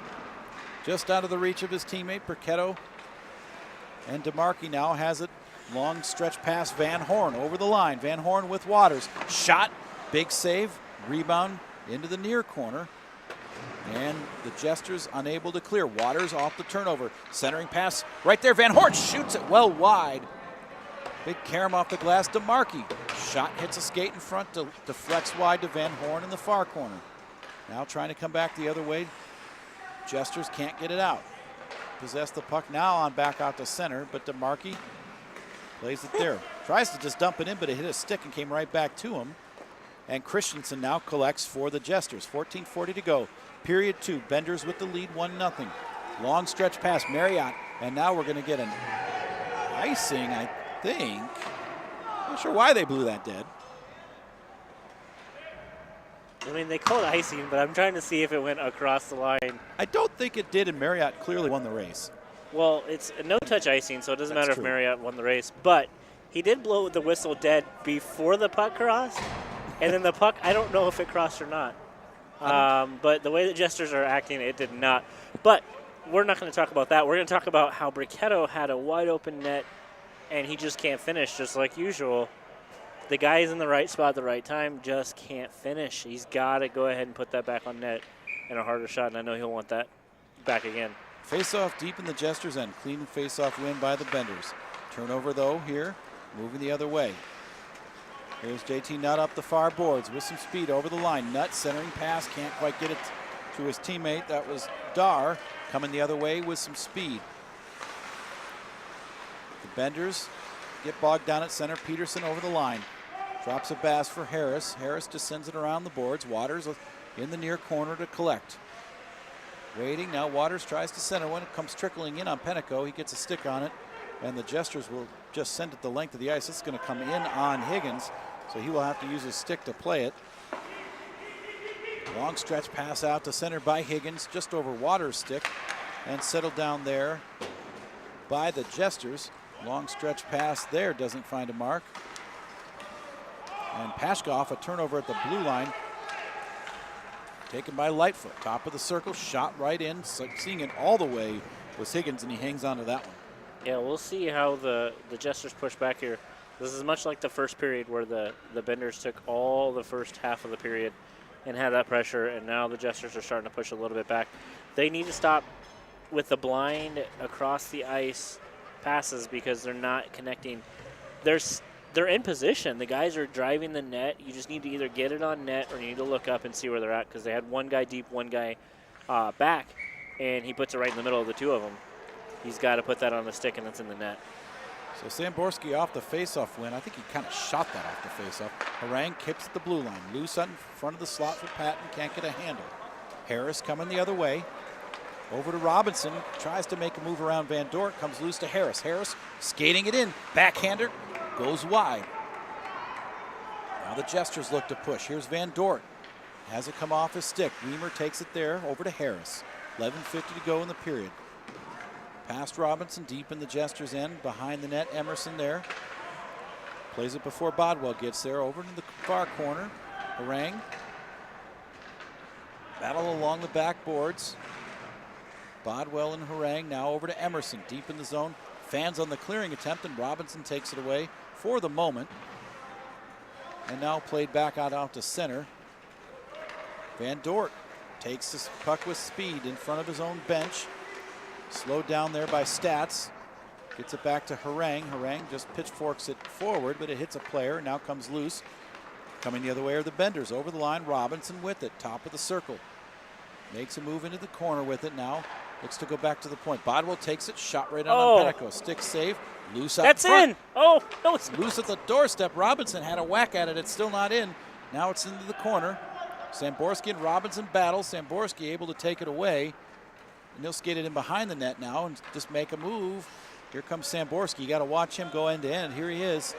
Just out of the reach of his teammate, Burketto. And DeMarchi now has it. Long stretch pass, Van Horn over the line. Van Horn with Waters. Shot, big save, rebound into the near corner. And the Jesters unable to clear. Waters off the turnover. Centering pass right there. Van Horn shoots it well wide. Big carom off the glass. DeMarchi. Shot hits a skate in front, deflects wide to Van Horn in the far corner. Now trying to come back the other way. Jesters can't get it out. Possess the puck now on back out to center, but DeMarchi plays it there. Tries to just dump it in, but it hit a stick and came right back to him. And Christensen now collects for the Jesters. 14:40 to go. Period 2. Benders with the lead, 1-0. Long stretch pass, Marriott. And now we're going to get an icing, I think. Not sure why they blew that dead. I mean, they called icing, but I'm trying to see if it went across the line. I don't think it did, and Marriott clearly won the race. Well, it's a no-touch icing, so it doesn't matter if Marriott won the race. But he did blow the whistle dead before the puck crossed. And then the puck, I don't know if it crossed or not. But the way the Jesters are acting, it did not. But we're not going to talk about that. We're going to talk about how Burketto had a wide-open net, and he just can't finish, just like usual. The guy is in the right spot at the right time, just can't finish. He's got to go ahead and put that back on net and a harder shot, and I know he'll want that back again. Face-off deep in the Jesters' end. Clean face-off win by the Benders. Turnover, though, here, moving the other way. Here's JT Nutt up the far boards with some speed over the line. Nutt centering pass, can't quite get it to his teammate. That was Dar coming the other way with some speed. The Benders get bogged down at center. Peterson over the line. Drops a pass for Harris. Harris just sends it around the boards. Waters in the near corner to collect. Waiting, now Waters tries to center one. It comes trickling in on Penteco. He gets a stick on it, and the Jesters will just send it the length of the ice. It's going to come in on Higgins, so he will have to use his stick to play it. Long stretch pass out to center by Higgins, just over Waters' stick, and settled down there by the Jesters. Long stretch pass there, doesn't find a mark. And Pashkoff, a turnover at the blue line. Taken by Lightfoot, top of the circle, shot right in. Seeing it all the way was Higgins, and he hangs on to that one. Yeah, we'll see how the Jesters push back here. This is much like the first period where the Benders took all the first half of the period and had that pressure, and now the Jesters are starting to push a little bit back. They need to stop with the blind across the ice passes because they're not connecting. They're in position. The guys are driving the net. You just need to either get it on net or you need to look up and see where they're at because they had one guy deep, one guy back, and he puts it right in the middle of the two of them. He's got to put that on the stick, and it's in the net. So Samborski off the faceoff win. I think he kind of shot that off the faceoff. Harang kicks at the blue line. Loose in front of the slot for Patton. Can't get a handle. Harris coming the other way. Over to Robinson. Tries to make a move around Van Dort. Comes loose to Harris. Harris skating it in. Backhander. Goes wide. Now the Jesters look to push. Here's Van Dort. Has it come off his stick. Weimer takes it there over to Harris. 11:50 to go in the period. Past Robinson, deep in the Jesters' end. Behind the net, Emerson there. Plays it before Bodwell gets there. Over to the far corner. Harang. Battle along the backboards. Bodwell and Harang now over to Emerson. Deep in the zone. Fans on the clearing attempt, and Robinson takes it away for the moment. And now played back out to center. Van Dort takes this puck with speed in front of his own bench. Slowed down there by Stats. Gets it back to Harang. Harang just pitchforks it forward, but it hits a player. Now comes loose. Coming the other way are the Benders. Over the line, Robinson with it. Top of the circle. Makes a move into the corner with it now. Looks to go back to the point. Bodwell takes it. Shot right on Penteco. Stick save. Loose out That's front. in. Oh, no, it's loose at the doorstep. Robinson had a whack at it. It's still not in. Now it's into the corner. Samborski and Robinson battle. Samborski able to take it away. And he'll skate it in behind the net now and just make a move. Here comes Samborski. You got to watch him go end to end. Here he is.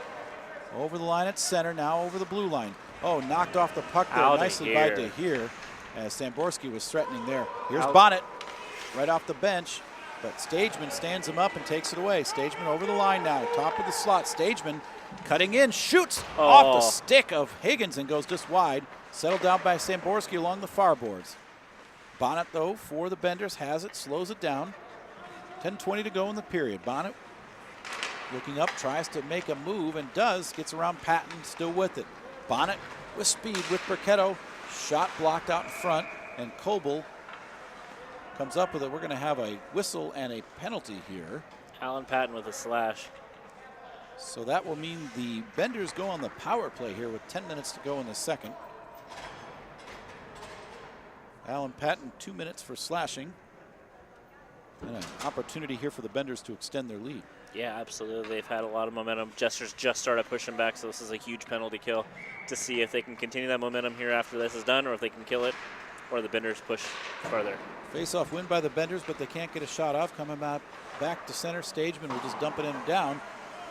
Over the line at center, now over the blue line. Oh, knocked off the puck there nicely by DeHeer as Samborski was threatening there. Here's Bonnet right off the bench, but Stageman stands him up and takes it away. Stageman over the line now, top of the slot. Stageman cutting in, shoots off the stick of Higgins and goes just wide. Settled down by Samborski along the far boards. Bonnet, though, for the Benders, has it, slows it down. 10:20 to go in the period. Bonnet looking up, tries to make a move and does. Gets around Patton, still with it. Bonnet with speed with Burketto. Shot blocked out in front, and Coble comes up with it. We're going to have a whistle and a penalty here. Alan Patton with a slash. So that will mean the Benders go on the power play here with 10 minutes to go in the second. Alan Patton, 2 minutes for slashing. And an opportunity here for the Benders to extend their lead. Yeah, absolutely. They've had a lot of momentum. Jesters just started pushing back, so this is a huge penalty kill to see if they can continue that momentum here after this is done, or if they can kill it, or the Benders push further. Face-off win by the Benders, but they can't get a shot off. Coming back to center, Stageman will just dump it in and down.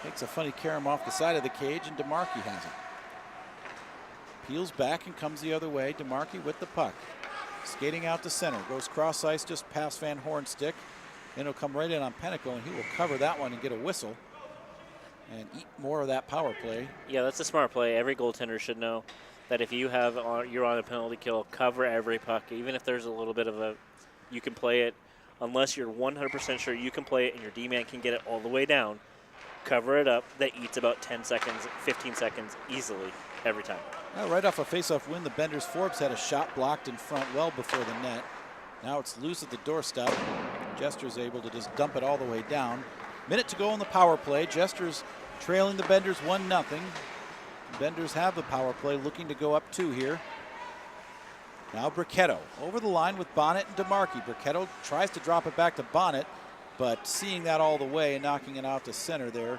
Takes a funny carom off the side of the cage, and DeMarchi has it. Peels back and comes the other way. DeMarchi with the puck. Skating out to center. Goes cross ice just past Van Horn's stick. Then he'll come right in on Penteco, and he will cover that one and get a whistle and eat more of that power play. Yeah, that's a smart play. Every goaltender should know that if you have you're on a penalty kill, cover every puck, even if there's a little bit of a, you can play it unless you're 100% sure you can play it and your D-man can get it all the way down. Cover it up. That eats about 10 seconds, 15 seconds easily every time. Now, right off a face-off win, the Benders Forbes had a shot blocked in front well before the net. Now it's loose at the doorstep. Jesters able to just dump it all the way down. Minute to go on the power play. Jesters trailing the Benders 1-0. Benders have the power play, looking to go up 2 here. Now Burketto over the line with Bonnet and DeMarchi. Burketto tries to drop it back to Bonnet. but seeing that all the way and knocking it out to center there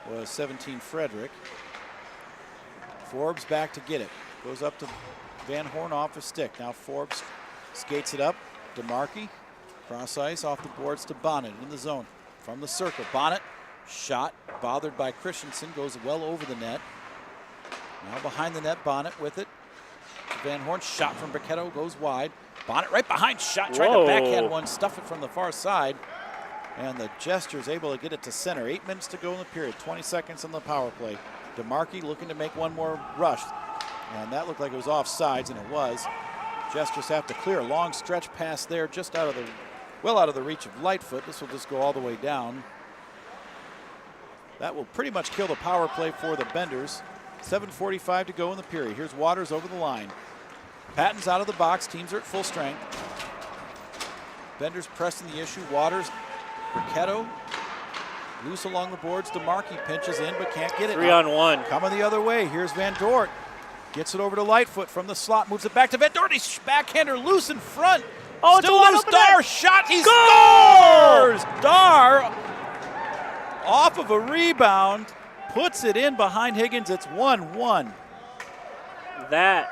was 17 Frederick. Forbes back to get it. Goes up to Van Horn off his stick. Now Forbes skates it up. DeMarkey, cross ice off the boards to Bonnet in the zone. From the circle, Bonnet, shot, bothered by Christensen, goes well over the net. Now behind the net, Bonnet with it. Van Horn, shot from Bricketto, goes wide. Bonnet right behind, shot, trying to backhand one, stuff it from the far side. And the Jesters able to get it to center. 8 minutes to go in the period, 20 seconds on the power play. DeMarkey looking to make one more rush. And that looked like it was offsides, and it was. Jesters have to clear. Long stretch pass there, just out of the, well out of the reach of Lightfoot. This will just go all the way down. That will pretty much kill the power play for the Benders. 7:45 to go in the period. Here's Waters over the line. Patton's out of the box. Teams are at full strength. Benders pressing the issue. Waters, Bricketto, loose along the boards. DeMarkey pinches in but can't get it. 3-on-1. Coming the other way. Here's Van Dort. Gets it over to Lightfoot from the slot. Moves it back to Van Dort. He's backhander loose in front. Oh, still it's loose. a Dar shot. He scores! Dar off of a rebound. Puts it in behind Higgins. It's 1-1. It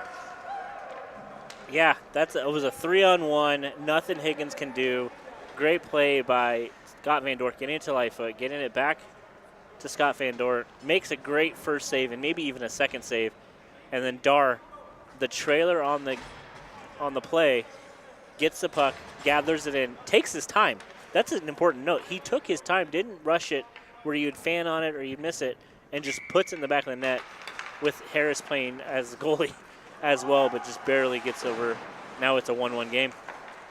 was a 3-on-1. Nothing Higgins can do. Great play by Scott Van Dort, getting it to Lightfoot, getting it back to Scott Van Dort. Makes a great first save and maybe even a second save. And then Dar, the trailer on the play, gets the puck, gathers it in, takes his time. That's an important note. He took his time, didn't rush it where you'd fan on it or you'd miss it, and just puts it in the back of the net with Harris playing as goalie as well, but just barely gets over. Now it's a 1-1 game.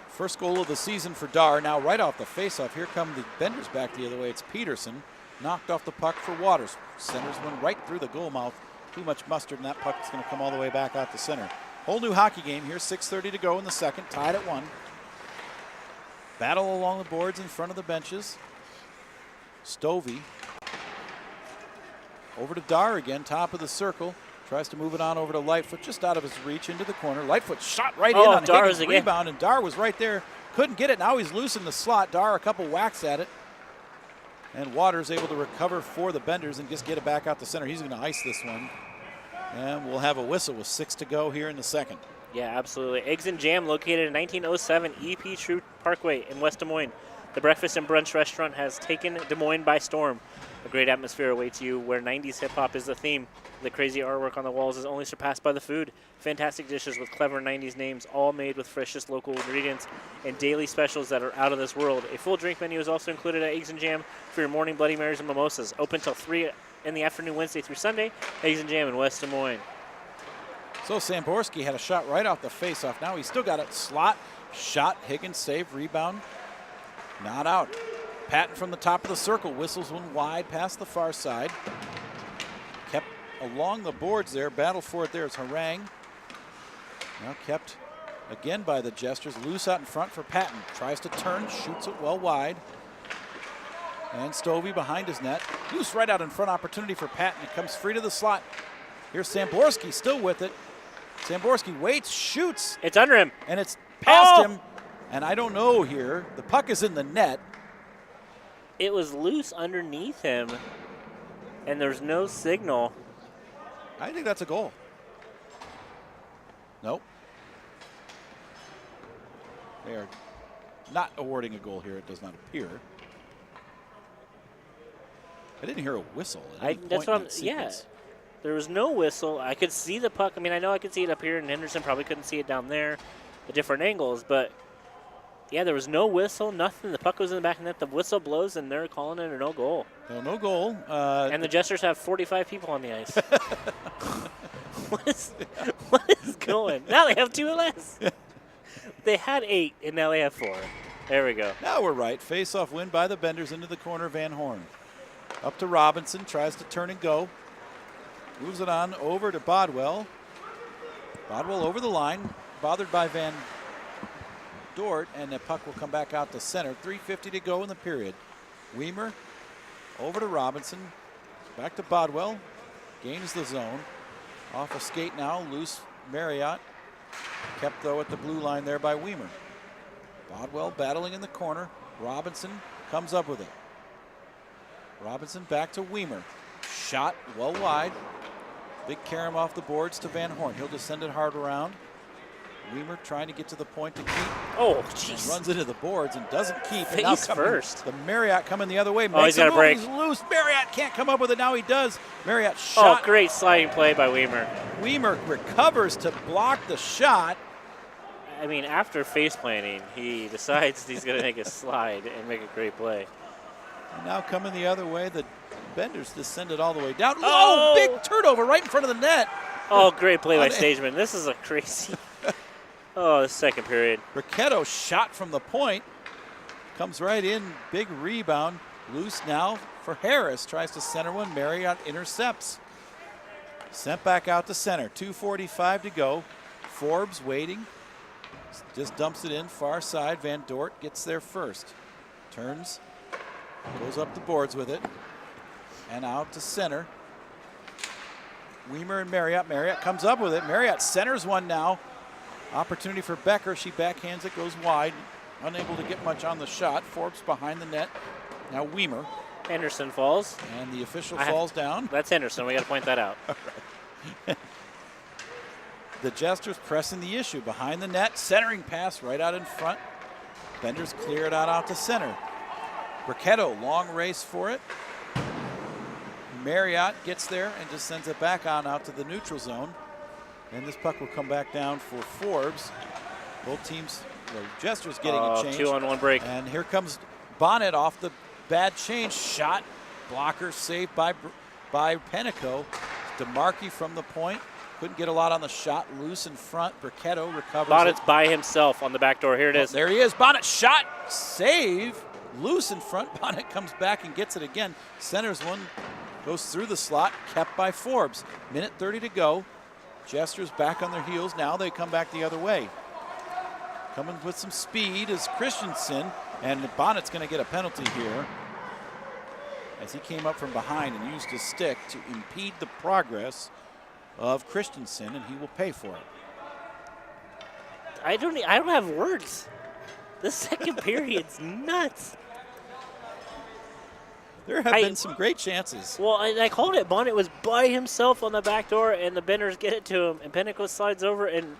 First goal of the season for Dar. Now right off the faceoff, here come the Benders back the other way. It's Peterson. Knocked off the puck for Waters. Centers one right through the goal mouth. Too much mustard, and that puck is going to come all the way back out to center. Whole new hockey game here. 6:30 to go in the second. Tied at 1. Battle along the boards in front of the benches. Stovey. Over to Dar again, top of the circle. Tries to move it on over to Lightfoot, just out of his reach into the corner. Lightfoot shot right in on Higgins' rebound, and Dar was right there. Couldn't get it. Now he's loose in the slot. Dar a couple whacks at it. And Waters able to recover for the Benders and just get it back out the center. He's going to ice this one. And we'll have a whistle with 6 to go here in the second. Yeah, absolutely. Eggs and Jam, located in 1907 EP True Parkway in West Des Moines. The breakfast and brunch restaurant has taken Des Moines by storm. A great atmosphere awaits you where 90s hip-hop is the theme. The crazy artwork on the walls is only surpassed by the food. Fantastic dishes with clever 90s names, all made with freshest local ingredients, and daily specials that are out of this world. A full drink menu is also included at Eggs and Jam for your morning Bloody Marys and mimosas. Open till 3 in the afternoon, Wednesday through Sunday. Eggs and Jam in West Des Moines. So Samborski had a shot right off the faceoff. Now he's still got it. Slot, shot, Higgins save, rebound. Not out. Patton from the top of the circle. Whistles one wide past the far side. Kept along the boards there. Battle for it there is Harang. Now kept again by the Jesters. Loose out in front for Patton. Tries to turn, shoots it well wide. And Stovey behind his net. Loose right out in front. Opportunity for Patton. It comes free to the slot. Here's Samborski still with it. Samborski waits, shoots. It's under him. And it's past him. And I don't know here. The puck is in the net. It was loose underneath him, and there's no signal. I think that's a goal. Nope. They are not awarding a goal here, it does not appear. I didn't hear a whistle at any point that's what in that sequence. There was no whistle. I could see the puck. I mean, I know I could see it up here, and Henderson probably couldn't see it down there at different angles, but yeah, there was no whistle, nothing. The puck was in the back of the net. The whistle blows, and they're calling it a no goal. No goal. And the Jesters have 45 people on the ice. What is going? Now they have 2 less. They had 8, and now they have 4. There we go. Now we're right. Face-off win by the Benders into the corner. Van Horn. Up to Robinson. Tries to turn and go. Moves it on over to Bodwell. Bodwell over the line. Bothered by Van Dort, and the puck will come back out to center. 3:50 to go in the period. Weimer over to Robinson. Back to Bodwell. Gains the zone. Off a skate now. Loose Marriott. Kept though at the blue line there by Weimer. Bodwell battling in the corner. Robinson comes up with it. Robinson back to Weimer. Shot well wide. Big carom off the boards to Van Horn. He'll just send it hard around. Weimer trying to get to the point to keep. Oh, jeez. Runs into the boards and doesn't keep. Face and now first. The Marriott coming the other way. Oh, he's got a break. He's loose. Marriott can't come up with it. Now he does. Marriott shot. Oh, great sliding play by Weimer. Weimer recovers to block the shot. I mean, after face planting, he decides he's going to make a slide and make a great play. And now coming the other way, the Benders just send it all the way down. Oh! Big turnover right in front of the net. Oh, great play by Stageman. This is a crazy. Oh, the second period. Ricchetto shot from the point. Comes right in. Big rebound. Loose now for Harris. Tries to center one. Marriott intercepts. Sent back out to center. 2:45 to go. Forbes waiting. Just dumps it in. Far side. Van Dort gets there first. Turns. Goes up the boards with it. And out to center. Weimer and Marriott. Marriott comes up with it. Marriott centers one now. Opportunity for Becker. She backhands it, goes wide. Unable to get much on the shot. Forbes behind the net. Now Weimer. Henderson falls. And the official falls down. That's Henderson. We got to point that out. The Jesters pressing the issue. Behind the net. Centering pass right out in front. Benders clear it out to center. Ricchetto, long race for it. Marriott gets there and just sends it back on out to the neutral zone. And this puck will come back down for Forbes. Both teams, the Jesters getting a change. 2-on-1 break. And here comes Bonnet off the bad change. Shot, blocker saved by Penico. DeMarchi from the point. Couldn't get a lot on the shot. Loose in front. Ricchetto recovers. Bonnet's by himself on the back door. Here it is. There he is. Bonnet shot, save. Loose in front. Bonnet comes back and gets it again. Centers one. Goes through the slot. Kept by Forbes. Minute 30 to go. Jesters back on their heels. Now they come back the other way. Coming with some speed is Christensen, and Bonnet's going to get a penalty here as he came up from behind and used his stick to impede the progress of Christensen, and he will pay for it. I don't have words. The second period's nuts. There have been some great chances. Well, I called it. Bonnet was by himself on the back door, and the Benders get it to him, and Penico slides over, and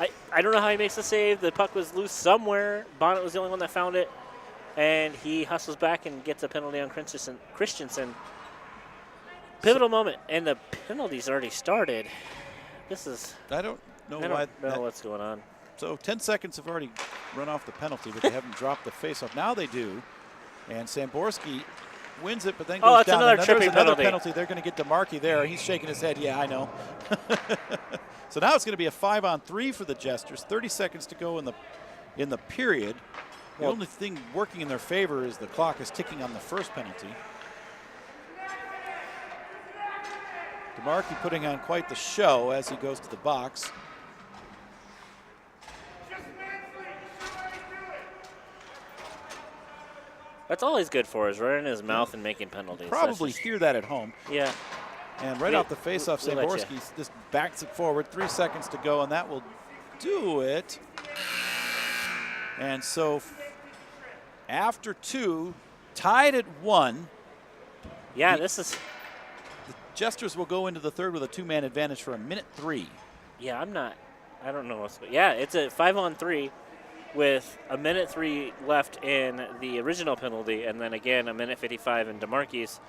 I don't know how he makes the save. The puck was loose somewhere. Bonnet was the only one that found it, and he hustles back and gets a penalty on Christensen. Pivotal moment, and the penalty's already started. This is... I don't know what's going on. So 10 seconds have already run off the penalty, but they haven't dropped the faceoff. Now they do, and Samborski wins it, but then goes that's down. another tripping penalty. They're going to get DeMarchi there. He's shaking his head. Yeah, I know. So now it's going to be a 5-on-3 for the Jesters. 30 seconds to go in the period. The only thing working in their favor is the clock is ticking on the first penalty. DeMarchi putting on quite the show as he goes to the box. That's all he's good for, is running his mouth and making penalties. Probably hear that at home. Yeah. And right off the faceoff, Samborski just backs it forward. 3 seconds to go, and that will do it. And so after 2, tied at 1. Yeah, this is... The Jesters will go into the third with a 2-man advantage for a minute 3. Yeah, I don't know what's... Yeah, it's a 5-on-3 with a minute 3 left in the original penalty, and then again a minute 55 in DeMarchi's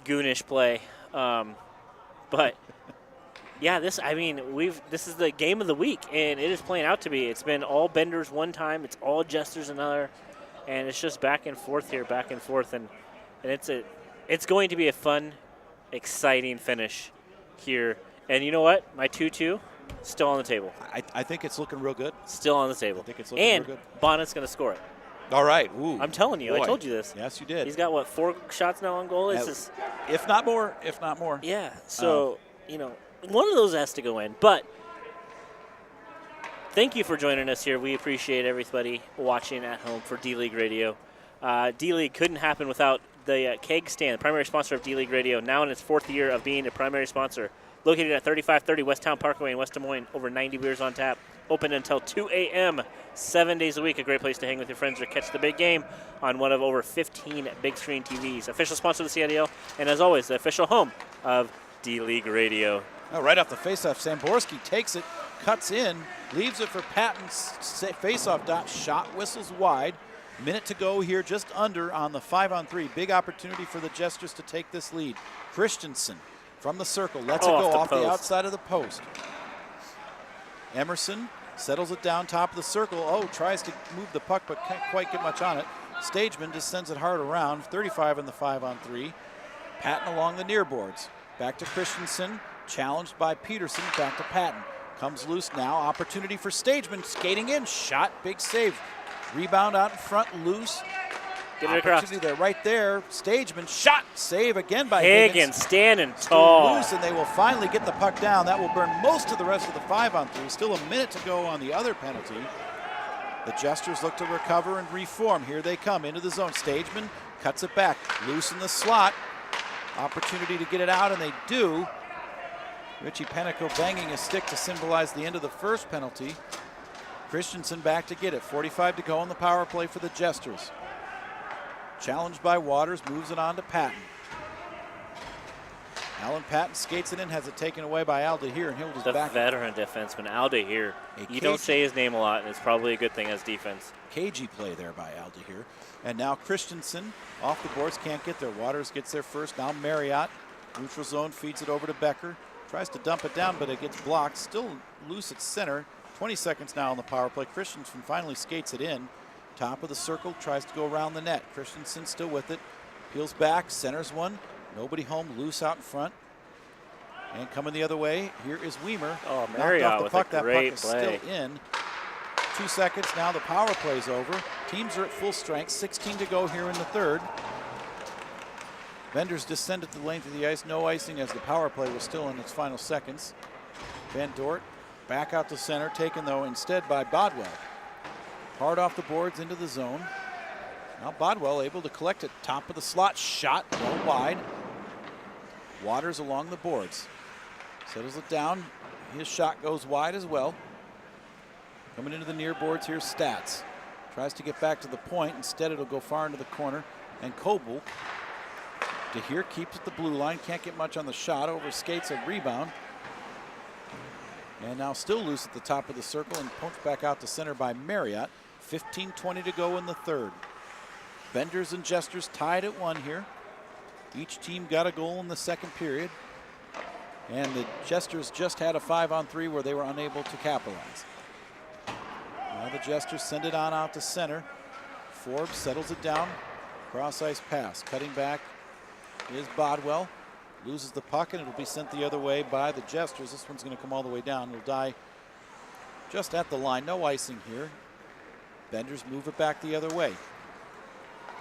goonish play. But yeah, this is the game of the week, and it is playing out to be. It's been all Benders one time, it's all Jesters another, and it's just back and forth here, and it's going to be a fun, exciting finish here. And you know what? My 2-2 still on the table. I think it's looking real good. Still on the table. I think it's looking real good. And Bonnet's going to score it. All right. Ooh. I'm telling you. Boy. I told you this. Yes, you did. He's got, 4 shots now on goal? If not more. Yeah. So, one of those has to go in. But thank you for joining us here. We appreciate everybody watching at home for D-League Radio. D-League couldn't happen without the Keg Stand, primary sponsor of D-League Radio, now in its 4th year of being a primary sponsor. Located at 3530 West Town Parkway in West Des Moines, over 90 beers on tap, open until 2 a.m. 7 days a week. A great place to hang with your friends or catch the big game on one of over 15 big screen TVs. Official sponsor of the CIDL, and as always, the official home of D-League Radio. Oh, right off the faceoff, Samborski takes it, cuts in, leaves it for Patton's faceoff dot. Shot whistles wide. Minute to go here, just under on the 5-on-3. Big opportunity for the Jesters to take this lead. Christensen from the circle lets it go off the outside of the post. Emerson settles it down top of the circle. Oh, tries to move the puck but can't quite get much on it. Stageman just sends it hard around. 35 in the 5-on-3. Patton along the near boards. Back to Christensen. Challenged by Peterson. Back to Patton. Comes loose now. Opportunity for Stageman. Skating in. Shot. Big save. Rebound out in front. Loose. Get it across. Opportunity there. Right there. Stageman. Shot. Save again by Higgins standing tall. Loose, and they will finally get the puck down. That will burn most of the rest of the 5-on-3. Still a minute to go on the other penalty. The Jesters look to recover and reform. Here they come into the zone. Stageman cuts it back. Loose in the slot. Opportunity to get it out, and they do. Richie Penico banging his stick to symbolize the end of the first penalty. Christensen back to get it. 45 to go on the power play for the Jesters. Challenged by Waters, moves it on to Patton. Alan Patton skates it in, has it taken away by Aldahir, and he'll just back. The veteran defenseman, Aldahir. You don't say his name a lot, and it's probably a good thing as defense. Cagey play there by Aldahir. And now Christensen off the boards, can't get there. Waters gets there first. Now Marriott, neutral zone, feeds it over to Becker. Tries to dump it down, but it gets blocked. Still loose at center. 20 seconds now on the power play. Christensen finally skates it in. Top of the circle, tries to go around the net. Christensen still with it. Peels back, centers one. Nobody home, loose out in front. And coming the other way, here is Weimer. Oh, Marriott knocked off the with puck. a That great puck is play. still in. 2 seconds, now the power play's over. Teams are at full strength, 16 to go here in the third. Vendors descended the length of the ice, no icing as the power play was still in its final seconds. Van Dort back out to center, taken though instead by Bodwell. Hard off the boards into the zone. Now Bodwell able to collect it, top of the slot, shot, low wide. Waters along the boards. Settles it down, his shot goes wide as well. Coming into the near boards, here's Stats. Tries to get back to the point, instead it'll go far into the corner. And Coble, DeHeer keeps at the blue line, can't get much on the shot, over skates a rebound. And now still loose at the top of the circle and punched back out to center by Marriott. 15-20 to go in the third. Vendors and Jesters tied at 1 here. Each team got a goal in the second period. And the Jesters just had a 5-on-3 where they were unable to capitalize. Now the Jesters send it on out to center. Forbes settles it down. Cross ice pass. Cutting back is Bodwell. Loses the puck and it'll be sent the other way by the Jesters. This one's going to come all the way down. It'll die just at the line. No icing here. Benders move it back the other way.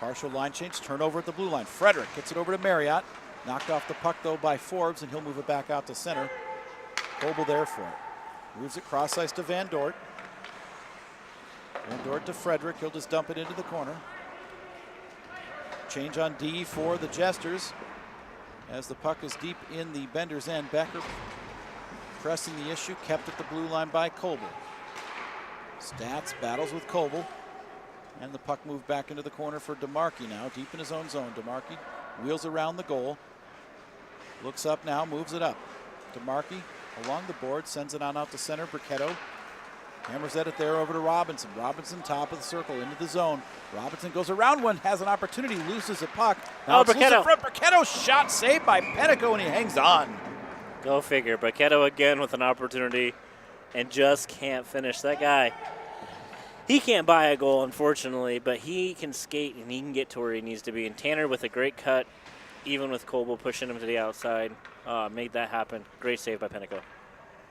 Partial line change, turnover at the blue line. Frederick gets it over to Marriott. Knocked off the puck though by Forbes, and he'll move it back out to center. Coble there for it. Moves it cross ice to Van Dort. Van Dort to Frederick. He'll just dump it into the corner. Change on D for the Jesters. As the puck is deep in the Benders' end, Becker pressing the issue, kept at the blue line by Coble. Stats battles with Coble, and the puck moved back into the corner for DeMarchi now, deep in his own zone. DeMarchi wheels around the goal, looks up now, moves it up. DeMarchi along the board, sends it on out to center. Bricketto hammers at it there over to Robinson. Robinson top of the circle into the zone. Robinson goes around one, has an opportunity, loses a puck. Now it's loose in front. Bricketto shot saved by Penico, and he hangs on. Go figure. Bricketto again with an opportunity and just can't finish. That guy, he can't buy a goal, unfortunately, but he can skate and he can get to where he needs to be. And Tanner with a great cut, even with Coble pushing him to the outside, made that happen. Great save by Penico.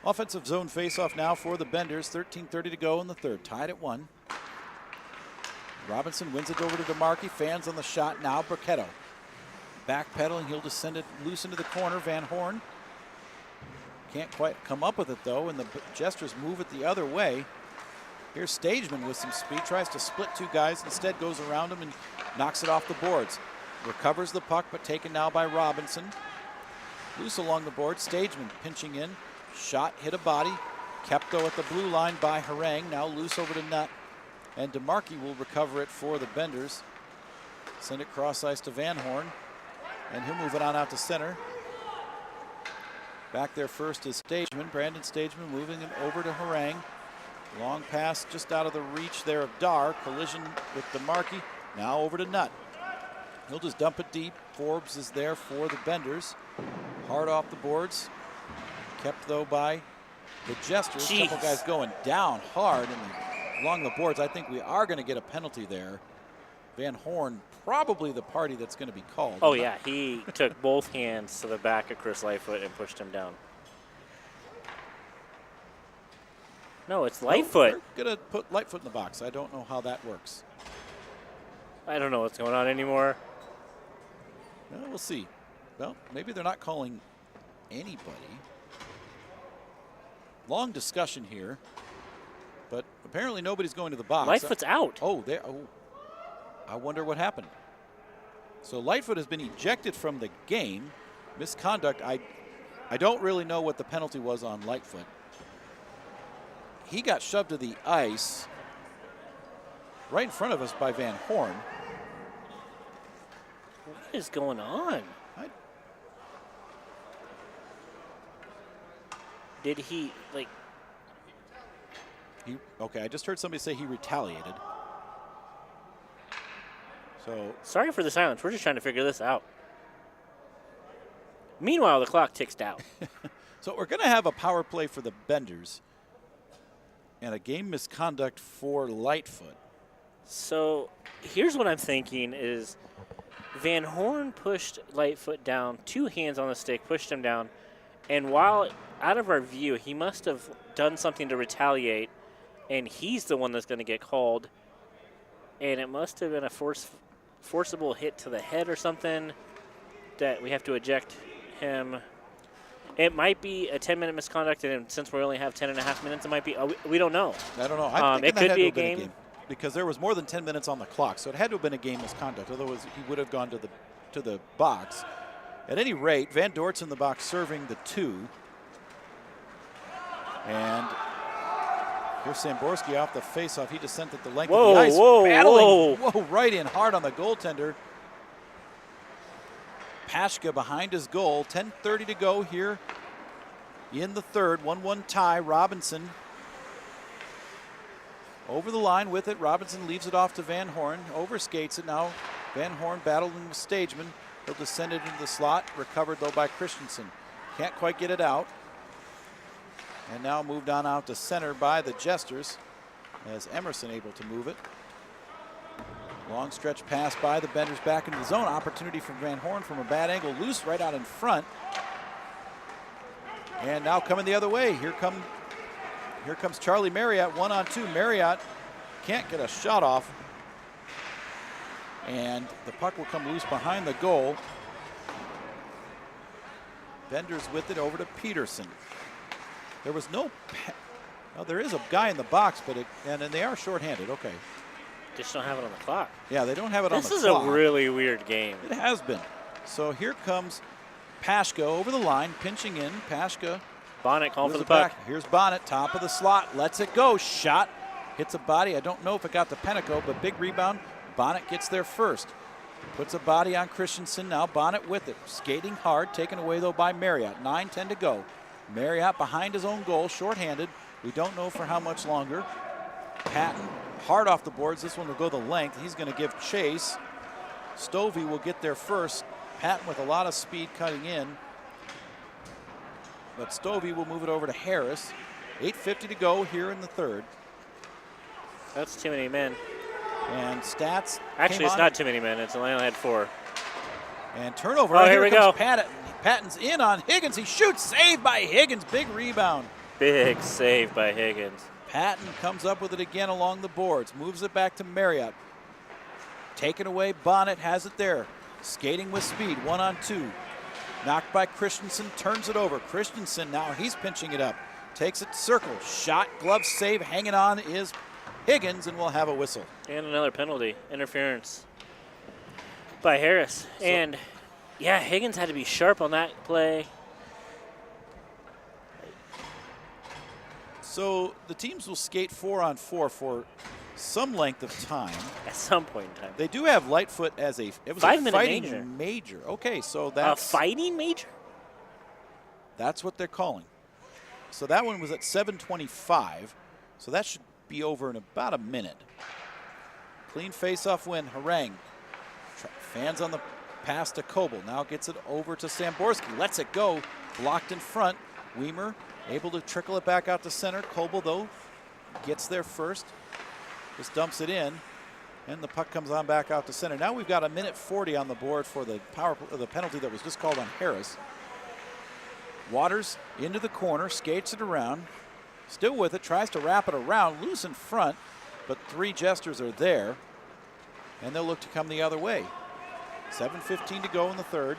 Offensive zone faceoff now for the Benders. 13:30 to go in the third. Tied at 1. Robinson wins it over to DeMarchi. Fans on the shot now. Bricketto backpedaling. He'll just send it loose into the corner. Van Horn can't quite come up with it though, and the Jesters move it the other way. Here's Stageman with some speed. Tries to split 2 guys. Instead goes around him and knocks it off the boards. Recovers the puck, but taken now by Robinson. Loose along the board. Stageman pinching in. Shot, hit a body. Kept though at the blue line by Harang. Now loose over to Nutt. And DeMarkey will recover it for the Benders. Send it cross ice to Van Horn. And he'll move it on out to center. Back there first is Stageman. Brandon Stageman moving it over to Harang. Long pass just out of the reach there of Dar. Collision with DeMarkey. Now over to Nutt. He'll just dump it deep. Forbes is there for the Benders. Hard off the boards. Kept though by the Jesters. A couple guys going down hard along the boards. I think we are going to get a penalty there. Van Horn, probably the party that's going to be called. Oh, yeah. He took both hands to the back of Chris Lightfoot and pushed him down. No, it's Lightfoot. No, we're going to put Lightfoot in the box. I don't know how that works. I don't know what's going on anymore. Well, we'll see. Well, maybe they're not calling anybody. Long discussion here, but apparently nobody's going to the box. Lightfoot's out. Oh, there. Oh, I wonder what happened. So Lightfoot has been ejected from the game. Misconduct. I don't really know what the penalty was on Lightfoot. He got shoved to the ice right in front of us by Van Horn. What is going on? Did he, like... Okay, I just heard somebody say he retaliated. So... Sorry for the silence. We're just trying to figure this out. Meanwhile, the clock ticks down. So we're going to have a power play for the Benders and a game misconduct for Lightfoot. So here's what I'm thinking is Van Horn pushed Lightfoot down, 2 hands on the stick, pushed him down, and while out of our view, he must have done something to retaliate, and he's the one that's going to get called, and it must have been a forcible hit to the head or something that we have to eject him. It might be a 10-minute misconduct, and since we only have 10.5 minutes, it might be. We don't know. I don't know. It could be a game. Because there was more than 10 minutes on the clock, so it had to have been a game misconduct. Otherwise, he would have gone to the box. At any rate, Van Dort's in the box serving the 2. And here's Samborski off the faceoff. He just sent it the length of the ice. Battling. Whoa, right in hard on the goaltender. Pashka behind his goal. 10:30 to go here in the third. 1-1 tie. Robinson over the line with it. Robinson leaves it off to Van Horn. Overskates it now. Van Horn battling with Stageman. He'll just send it into the slot. Recovered though by Christensen. Can't quite get it out. And now moved on out to center by the Jesters as Emerson able to move it. Long stretch pass by the Benders back into the zone. Opportunity for Van Horn from a bad angle. Loose right out in front. And now coming the other way. Here comes Charlie Marriott, 1-on-2. Marriott can't get a shot off. And the puck will come loose behind the goal. Benders with it over to Peterson. There was no, well, there is a guy in the box, but and they are shorthanded. Okay. Just don't have it on the clock. Yeah, they don't have it on the clock. This is a really weird game. It has been. So here comes Pashka over the line, pinching in. Pashka. Bonnet calling for the puck. Here's Bonnet, top of the slot, lets it go. Shot, hits a body. I don't know if it got to Penico, but big rebound. Bonnet gets there first. Puts a body on Christensen. Now Bonnet with it. Skating hard, taken away though by Marriott. 9:10 to go. Marriott behind his own goal, shorthanded. We don't know for how much longer. Patton hard off the boards. This one will go the length. He's going to give chase. Stovey will get there first. Patton with a lot of speed cutting in. But Stovey will move it over to Harris. 8:50 to go here in the third. That's too many men. And stats. Actually, it's not too many men. It's only had 4. And turnover. Oh, here we go. Patton's in on Higgins. He shoots. Saved by Higgins. Big rebound. Big save by Higgins. Patton comes up with it again along the boards. Moves it back to Marriott. Taken away. Bonnet has it there. Skating with speed. 1-on-2. Knocked by Christensen. Turns it over. Christensen now. He's pinching it up. Takes it circle. Shot. Glove save. Hanging on is Higgins, and we'll have a whistle. And another penalty. Interference by Harris. And yeah, Higgins had to be sharp on that play. So the teams will skate 4-on-4 for some length of time. At some point in time. They do have Lightfoot as it was 5 a minute fighting major. Okay, so that's a fighting major? That's what they're calling. So that one was at 7:25. So that should be over in about a minute. Clean face-off win, Harang. Fans on the pass to Coble. Now gets it over to Samborski. Lets it go. Blocked in front. Weimer able to trickle it back out to center. Coble, though, gets there first. Just dumps it in. And the puck comes on back out to center. Now we've got a minute 40 on the board for the penalty that was just called on Harris. Waters into the corner, skates it around. Still with it, tries to wrap it around. Loose in front, but 3 Jesters are there. And they'll look to come the other way. 7:15 to go in the third.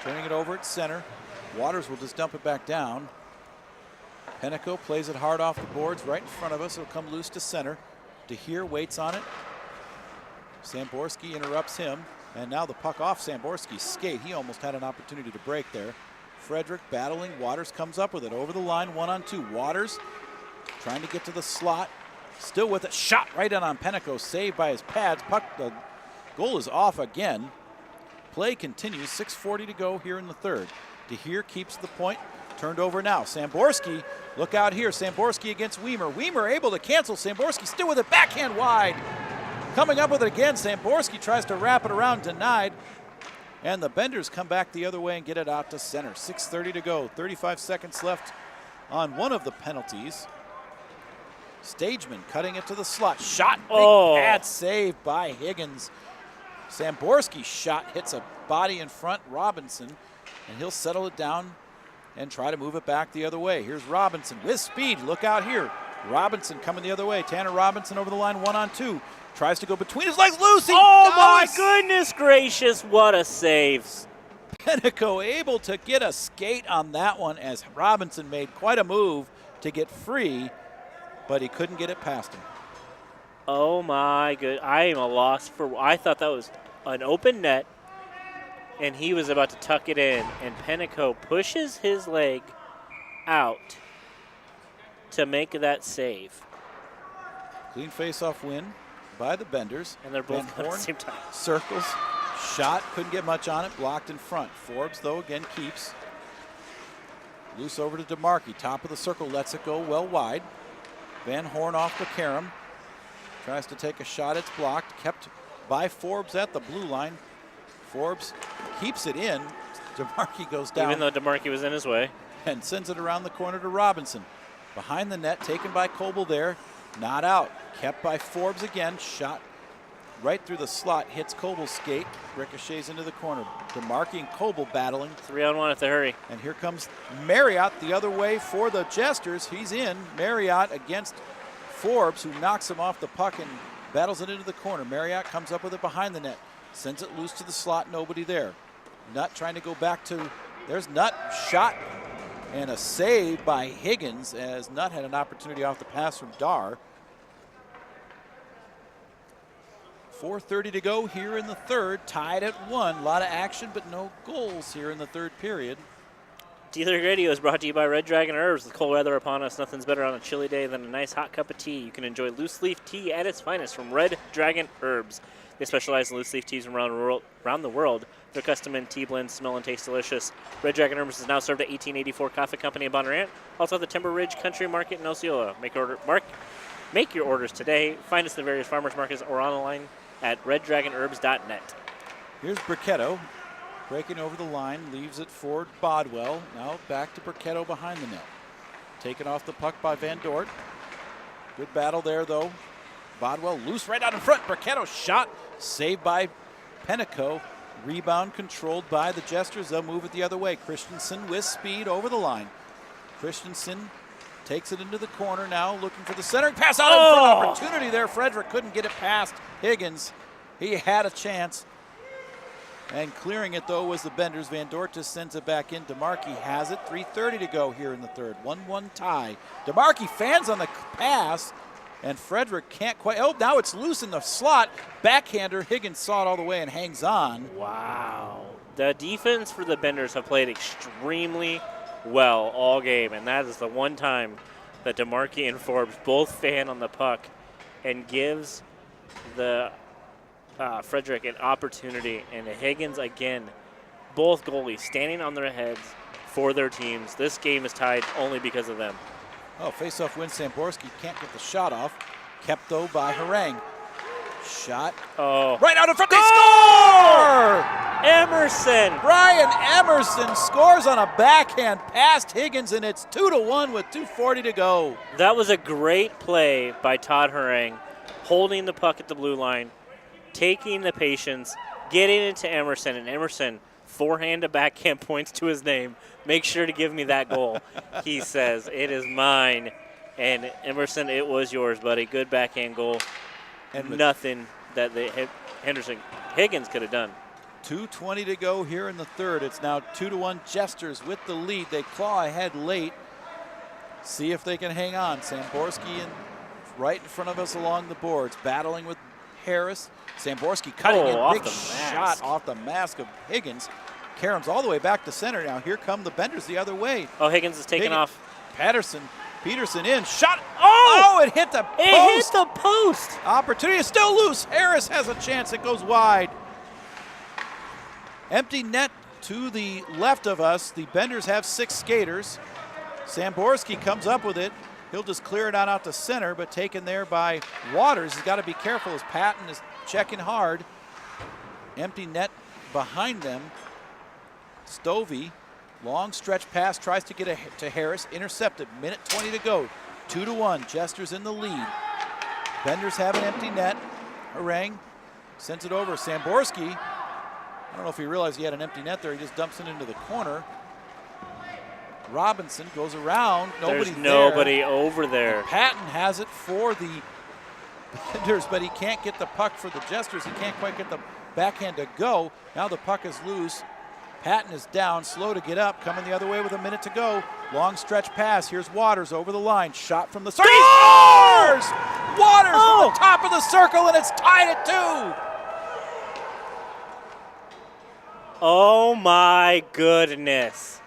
Turning it over at center. Waters will just dump it back down. Penico plays it hard off the boards right in front of us. It'll come loose to center. DeHeer waits on it. Samborski interrupts him. And now the puck off Samborski's skate. He almost had an opportunity to break there. Frederick battling. Waters comes up with it over the line, 1-on-2. Waters trying to get to the slot. Still with it. Shot right in on Penico. Saved by his pads. Puck, the goal is off again. Play continues. 6:40 to go here in the third. DeHeer keeps the point. Turned over now. Samborski, look out here. Samborski against Weimer. Weimer able to cancel. Samborski still with it. Backhand wide. Coming up with it again. Samborski tries to wrap it around. Denied. And the Benders come back the other way and get it out to center. 6:30 to go. 35 seconds left on one of the penalties. Stageman cutting it to the slot. Shot. Big pad save by Higgins. Samborski's shot hits a body in front. Robinson. And he'll settle it down and try to move it back the other way. Here's Robinson with speed. Look out here. Robinson coming the other way. Tanner Robinson over the line, 1-on-2. Tries to go between his legs. Lucy! Oh, my goodness gracious. What a save. Penico able to get a skate on that one as Robinson made quite a move to get free, but he couldn't get it past him. Oh, my good. I am a loss for. I thought that was an open net, and he was about to tuck it in, and Penico pushes his leg out to make that save. Clean face-off win by the Benders. And they're both at the same time. Circles. Shot. Couldn't get much on it. Blocked in front. Forbes, though, again keeps. Loose over to DeMarchi. Top of the circle. Lets it go well wide. Van Horn off to Karam. Tries to take a shot. It's blocked. Kept by Forbes at the blue line. Forbes keeps it in. DeMarchi goes down. Even though DeMarchi was in his way. And sends it around the corner to Robinson. Behind the net, taken by Coble there. Not out. Kept by Forbes again. Shot right through the slot. Hits Coble's skate. Ricochets into the corner. DeMarchi and Coble battling. 3-on-1 at the hurry. And here comes Marriott the other way for the Jesters. He's in. Marriott against Forbes, who knocks him off the puck and battles it into the corner. Marriott comes up with it behind the net. Sends it loose to the slot. Nobody there. Nutt trying to go back to. There's Nutt. Shot. And a save by Higgins as Nutt had an opportunity off the pass from Dar. 4:30 to go here in the third. Tied at 1. A lot of action, but no goals here in the third period. D-League Radio is brought to you by Red Dragon Herbs. With cold weather upon us, nothing's better on a chilly day than a nice hot cup of tea. You can enjoy loose leaf tea at its finest from Red Dragon Herbs. They specialize in loose leaf teas from around the world. Their custom and tea blends smell and taste delicious. Red Dragon Herbs is now served at 1884 Coffee Company in Bonnarant. Also at the Timber Ridge Country Market in Osceola. Make your orders today. Find us at the various farmers markets or online at reddragonherbs.net. Here's Bricketto breaking over the line, leaves it for Bodwell. Now back to Bricketto behind the net. Taken off the puck by Van Dort. Good battle there, though. Bodwell loose right out in front. Bricketto shot, saved by Penico. Rebound controlled by the Jesters. They'll move it the other way. Christensen with speed over the line. Christensen takes it into the corner now, looking for the centering pass out in front. Opportunity there. Frederick couldn't get it past Higgins. He had a chance. And clearing it, though, was the Benders. Van Dort just sends it back in. DeMarchi has it. 3:30 to go here in the third. 1-1 tie. DeMarchi fans on the pass. And Frederick can't quite. Oh, now it's loose in the slot. Backhander. Higgins saw it all the way and hangs on. Wow. The defense for the Benders have played extremely well all game, and that is the one time that DeMarcus and Forbes both fan on the puck and gives the Frederick an opportunity. And Higgins, again, both goalies standing on their heads for their teams. This game is tied only because of them. Oh, face-off win. Samborski can't get the shot off. Kept, though, by Harang. Shot. Oh. Right out in front. They score! Emerson! Brian Emerson scores on a backhand past Higgins, and it's 2-1 with 2:40 to go. That was a great play by Todd Harang, holding the puck at the blue line, taking the patience, getting it to Emerson, and Emerson, forehand to backhand, points to his name. Make sure to give me that goal. He says, it is mine. And Emerson, it was yours, buddy. Good backhand goal. And nothing that Higgins could have done. 2:20 to go here in the third. It's now 2-1 Jesters with the lead. They claw ahead late. See if they can hang on. Samborski right in front of us along the boards, battling with Harris. Samborski cutting in, big shot off the mask of Higgins. Karams all the way back to center now. Here come the Benders the other way. Oh, Higgins is taking off. Peterson in, shot. Oh, it hit the post. It hit the post. Opportunity is still loose. Harris has a chance. It goes wide. Empty net to the left of us. The Benders have 6 skaters. Samborski comes up with it. He'll just clear it out to center, but taken there by Waters. He's got to be careful as Patton is checking hard. Empty net behind them. Stovey, long stretch pass, tries to get to Harris. Intercepted, minute 20 to go. 2-1, Jesters in the lead. Benders have an empty net. Harang sends it over. Samborski, I don't know if he realized he had an empty net there. He just dumps it into the corner. Robinson goes around. There's nobody over there. And Patton has it for the Benders, but he can't get the puck for the Jesters. He can't quite get the backhand to go. Now the puck is loose. Patton is down, slow to get up, coming the other way with a minute to go. Long stretch pass. Here's Waters over the line. Shot from the circle. He scores! Waters from the top of the circle, and it's tied at 2. Oh, my goodness.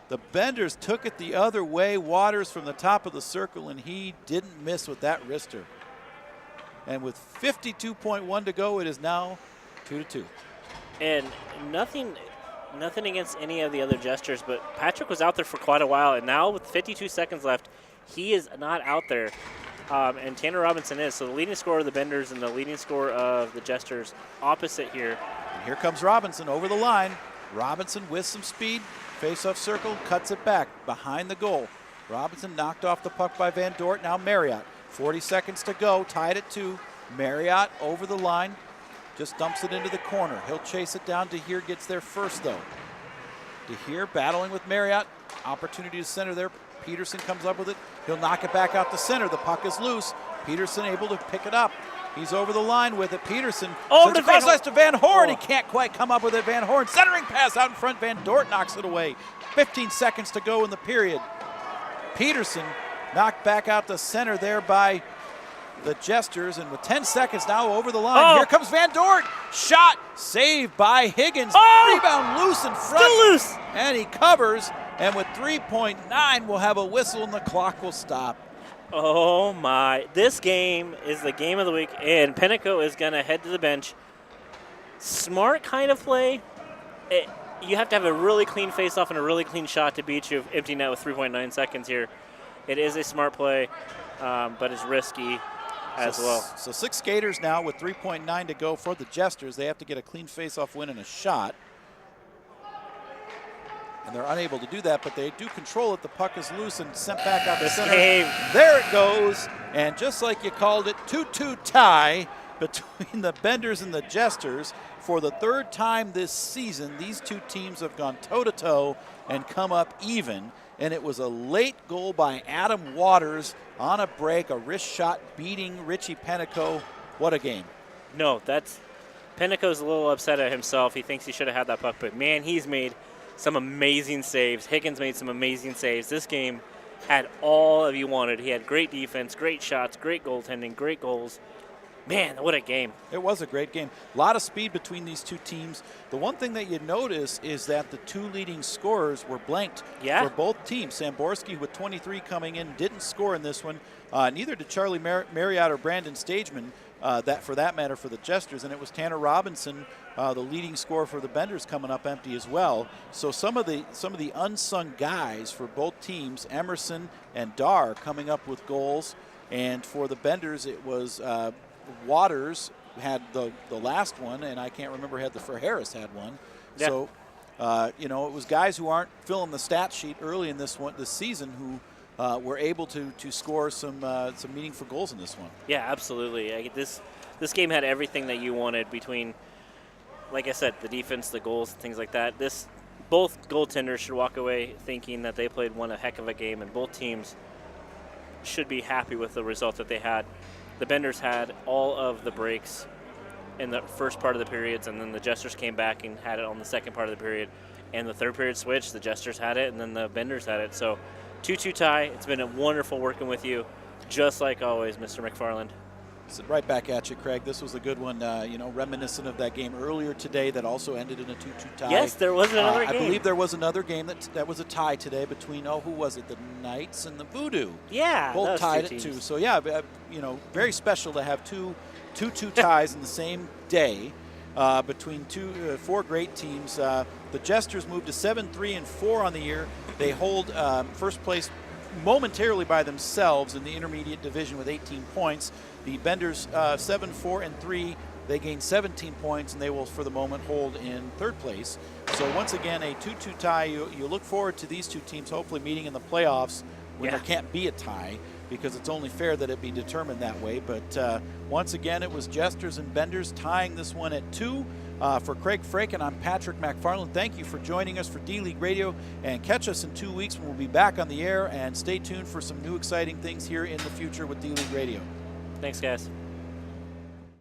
The Benders took it the other way. Waters from the top of the circle, and he didn't miss with that wrister. And with 52.1 to go, it is now 2-2. And nothing against any of the other Jesters, but Patrick was out there for quite a while, and now with 52 seconds left, he is not out there. And Tanner Robinson is. So the leading scorer of the Benders and the leading scorer of the Jesters opposite here. And here comes Robinson over the line. Robinson with some speed. Face-off circle, cuts it back behind the goal. Robinson knocked off the puck by Van Dort. Now Marriott. 40 seconds to go, tied at 2. Marriott over the line. Just dumps it into the corner. He'll chase it down. DeHeer gets there first, though. DeHeer battling with Marriott. Opportunity to center there. Peterson comes up with it. He'll knock it back out to center. The puck is loose. Peterson able to pick it up. He's over the line with it. Peterson sends across ice to Van Horn. He can't quite come up with it. Van Horn centering pass out in front. Van Dort knocks it away. 15 seconds to go in the period. Peterson knocked back out to center there by the Jesters, and with 10 seconds now over the line, here comes Van Dort. Shot, saved by Higgins. Rebound loose in front. Still loose. And he covers, and with 3.9, we'll have a whistle and the clock will stop. Oh, my. This game is the game of the week, and Pinnacle is going to head to the bench. Smart kind of play. You have to have a really clean face-off and a really clean shot to beat you empty net with 3.9 seconds here. It is a smart play, but it's risky as well. So 6 skaters now with 3.9 to go for the Jesters. They have to get a clean face-off win and a shot. And they're unable to do that, but they do control it. The puck is loose and sent back out the center. There it goes. And just like you called it, 2-2 tie between the Benders and the Jesters. For the third time this season, these two teams have gone toe-to-toe and come up even. And it was a late goal by Adam Waters on a break, a wrist shot beating Richie Pennico. What a game. No, Pennico's a little upset at himself. He thinks he should have had that puck, but man, he's made some amazing saves. Higgins made some amazing saves. This game had all of you wanted. He had great defense, great shots, great goaltending, great goals. Man, what a game. It was a great game. A lot of speed between these two teams. The one thing that you notice is that the two leading scorers were blanked for both teams. Samborski with 23 coming in didn't score in this one. Neither did Charlie Marriott or Brandon Stageman, that for that matter for the Jesters. And it was Tanner Robinson, the leading scorer for the Benders, coming up empty as well. So some of the unsung guys for both teams, Emerson and Dar, coming up with goals. And for the Benders, it was Waters had the last one, and I can't remember for Harris had one. Yeah. So, it was guys who aren't filling the stat sheet early in this season who were able to score some meaningful goals in this one. Yeah, absolutely. This game had everything that you wanted between, like I said, the defense, the goals, things like that. Both goaltenders should walk away thinking that they played one heck of a game, and both teams should be happy with the result that they had. The Benders had all of the breaks in the first part of the periods, and then the Jesters came back and had it on the second part of the period. And the third period switched, the Jesters had it, and then the Benders had it. So 2-2 tie. It's been wonderful working with you, just like always, Mr. McFarland. Right back at you, Craig. This was a good one, reminiscent of that game earlier today that also ended in a 2-2 tie. Yes, there was another game. I believe there was another game that was a tie today between, who was it, the Knights and the Voodoo. Yeah, both tied at 2. So, yeah, very special to have 2-2 ties in the same day between four great teams. The Jesters moved to 7-3-4 on the year. They hold first place momentarily by themselves in the intermediate division with 18 points. The Benders 7-4-3. They gain 17 points, and they will, for the moment, hold in third place. So once again, a 2-2 tie. You look forward to these two teams hopefully meeting in the playoffs when there can't be a tie, because it's only fair that it be determined that way. But once again, it was Jesters and Benders tying this one at 2. For Craig Fraken, I'm Patrick McFarland. Thank you for joining us for D-League Radio, and catch us in 2 weeks when we'll be back on the air, and stay tuned for some new exciting things here in the future with D-League Radio. Thanks, guys.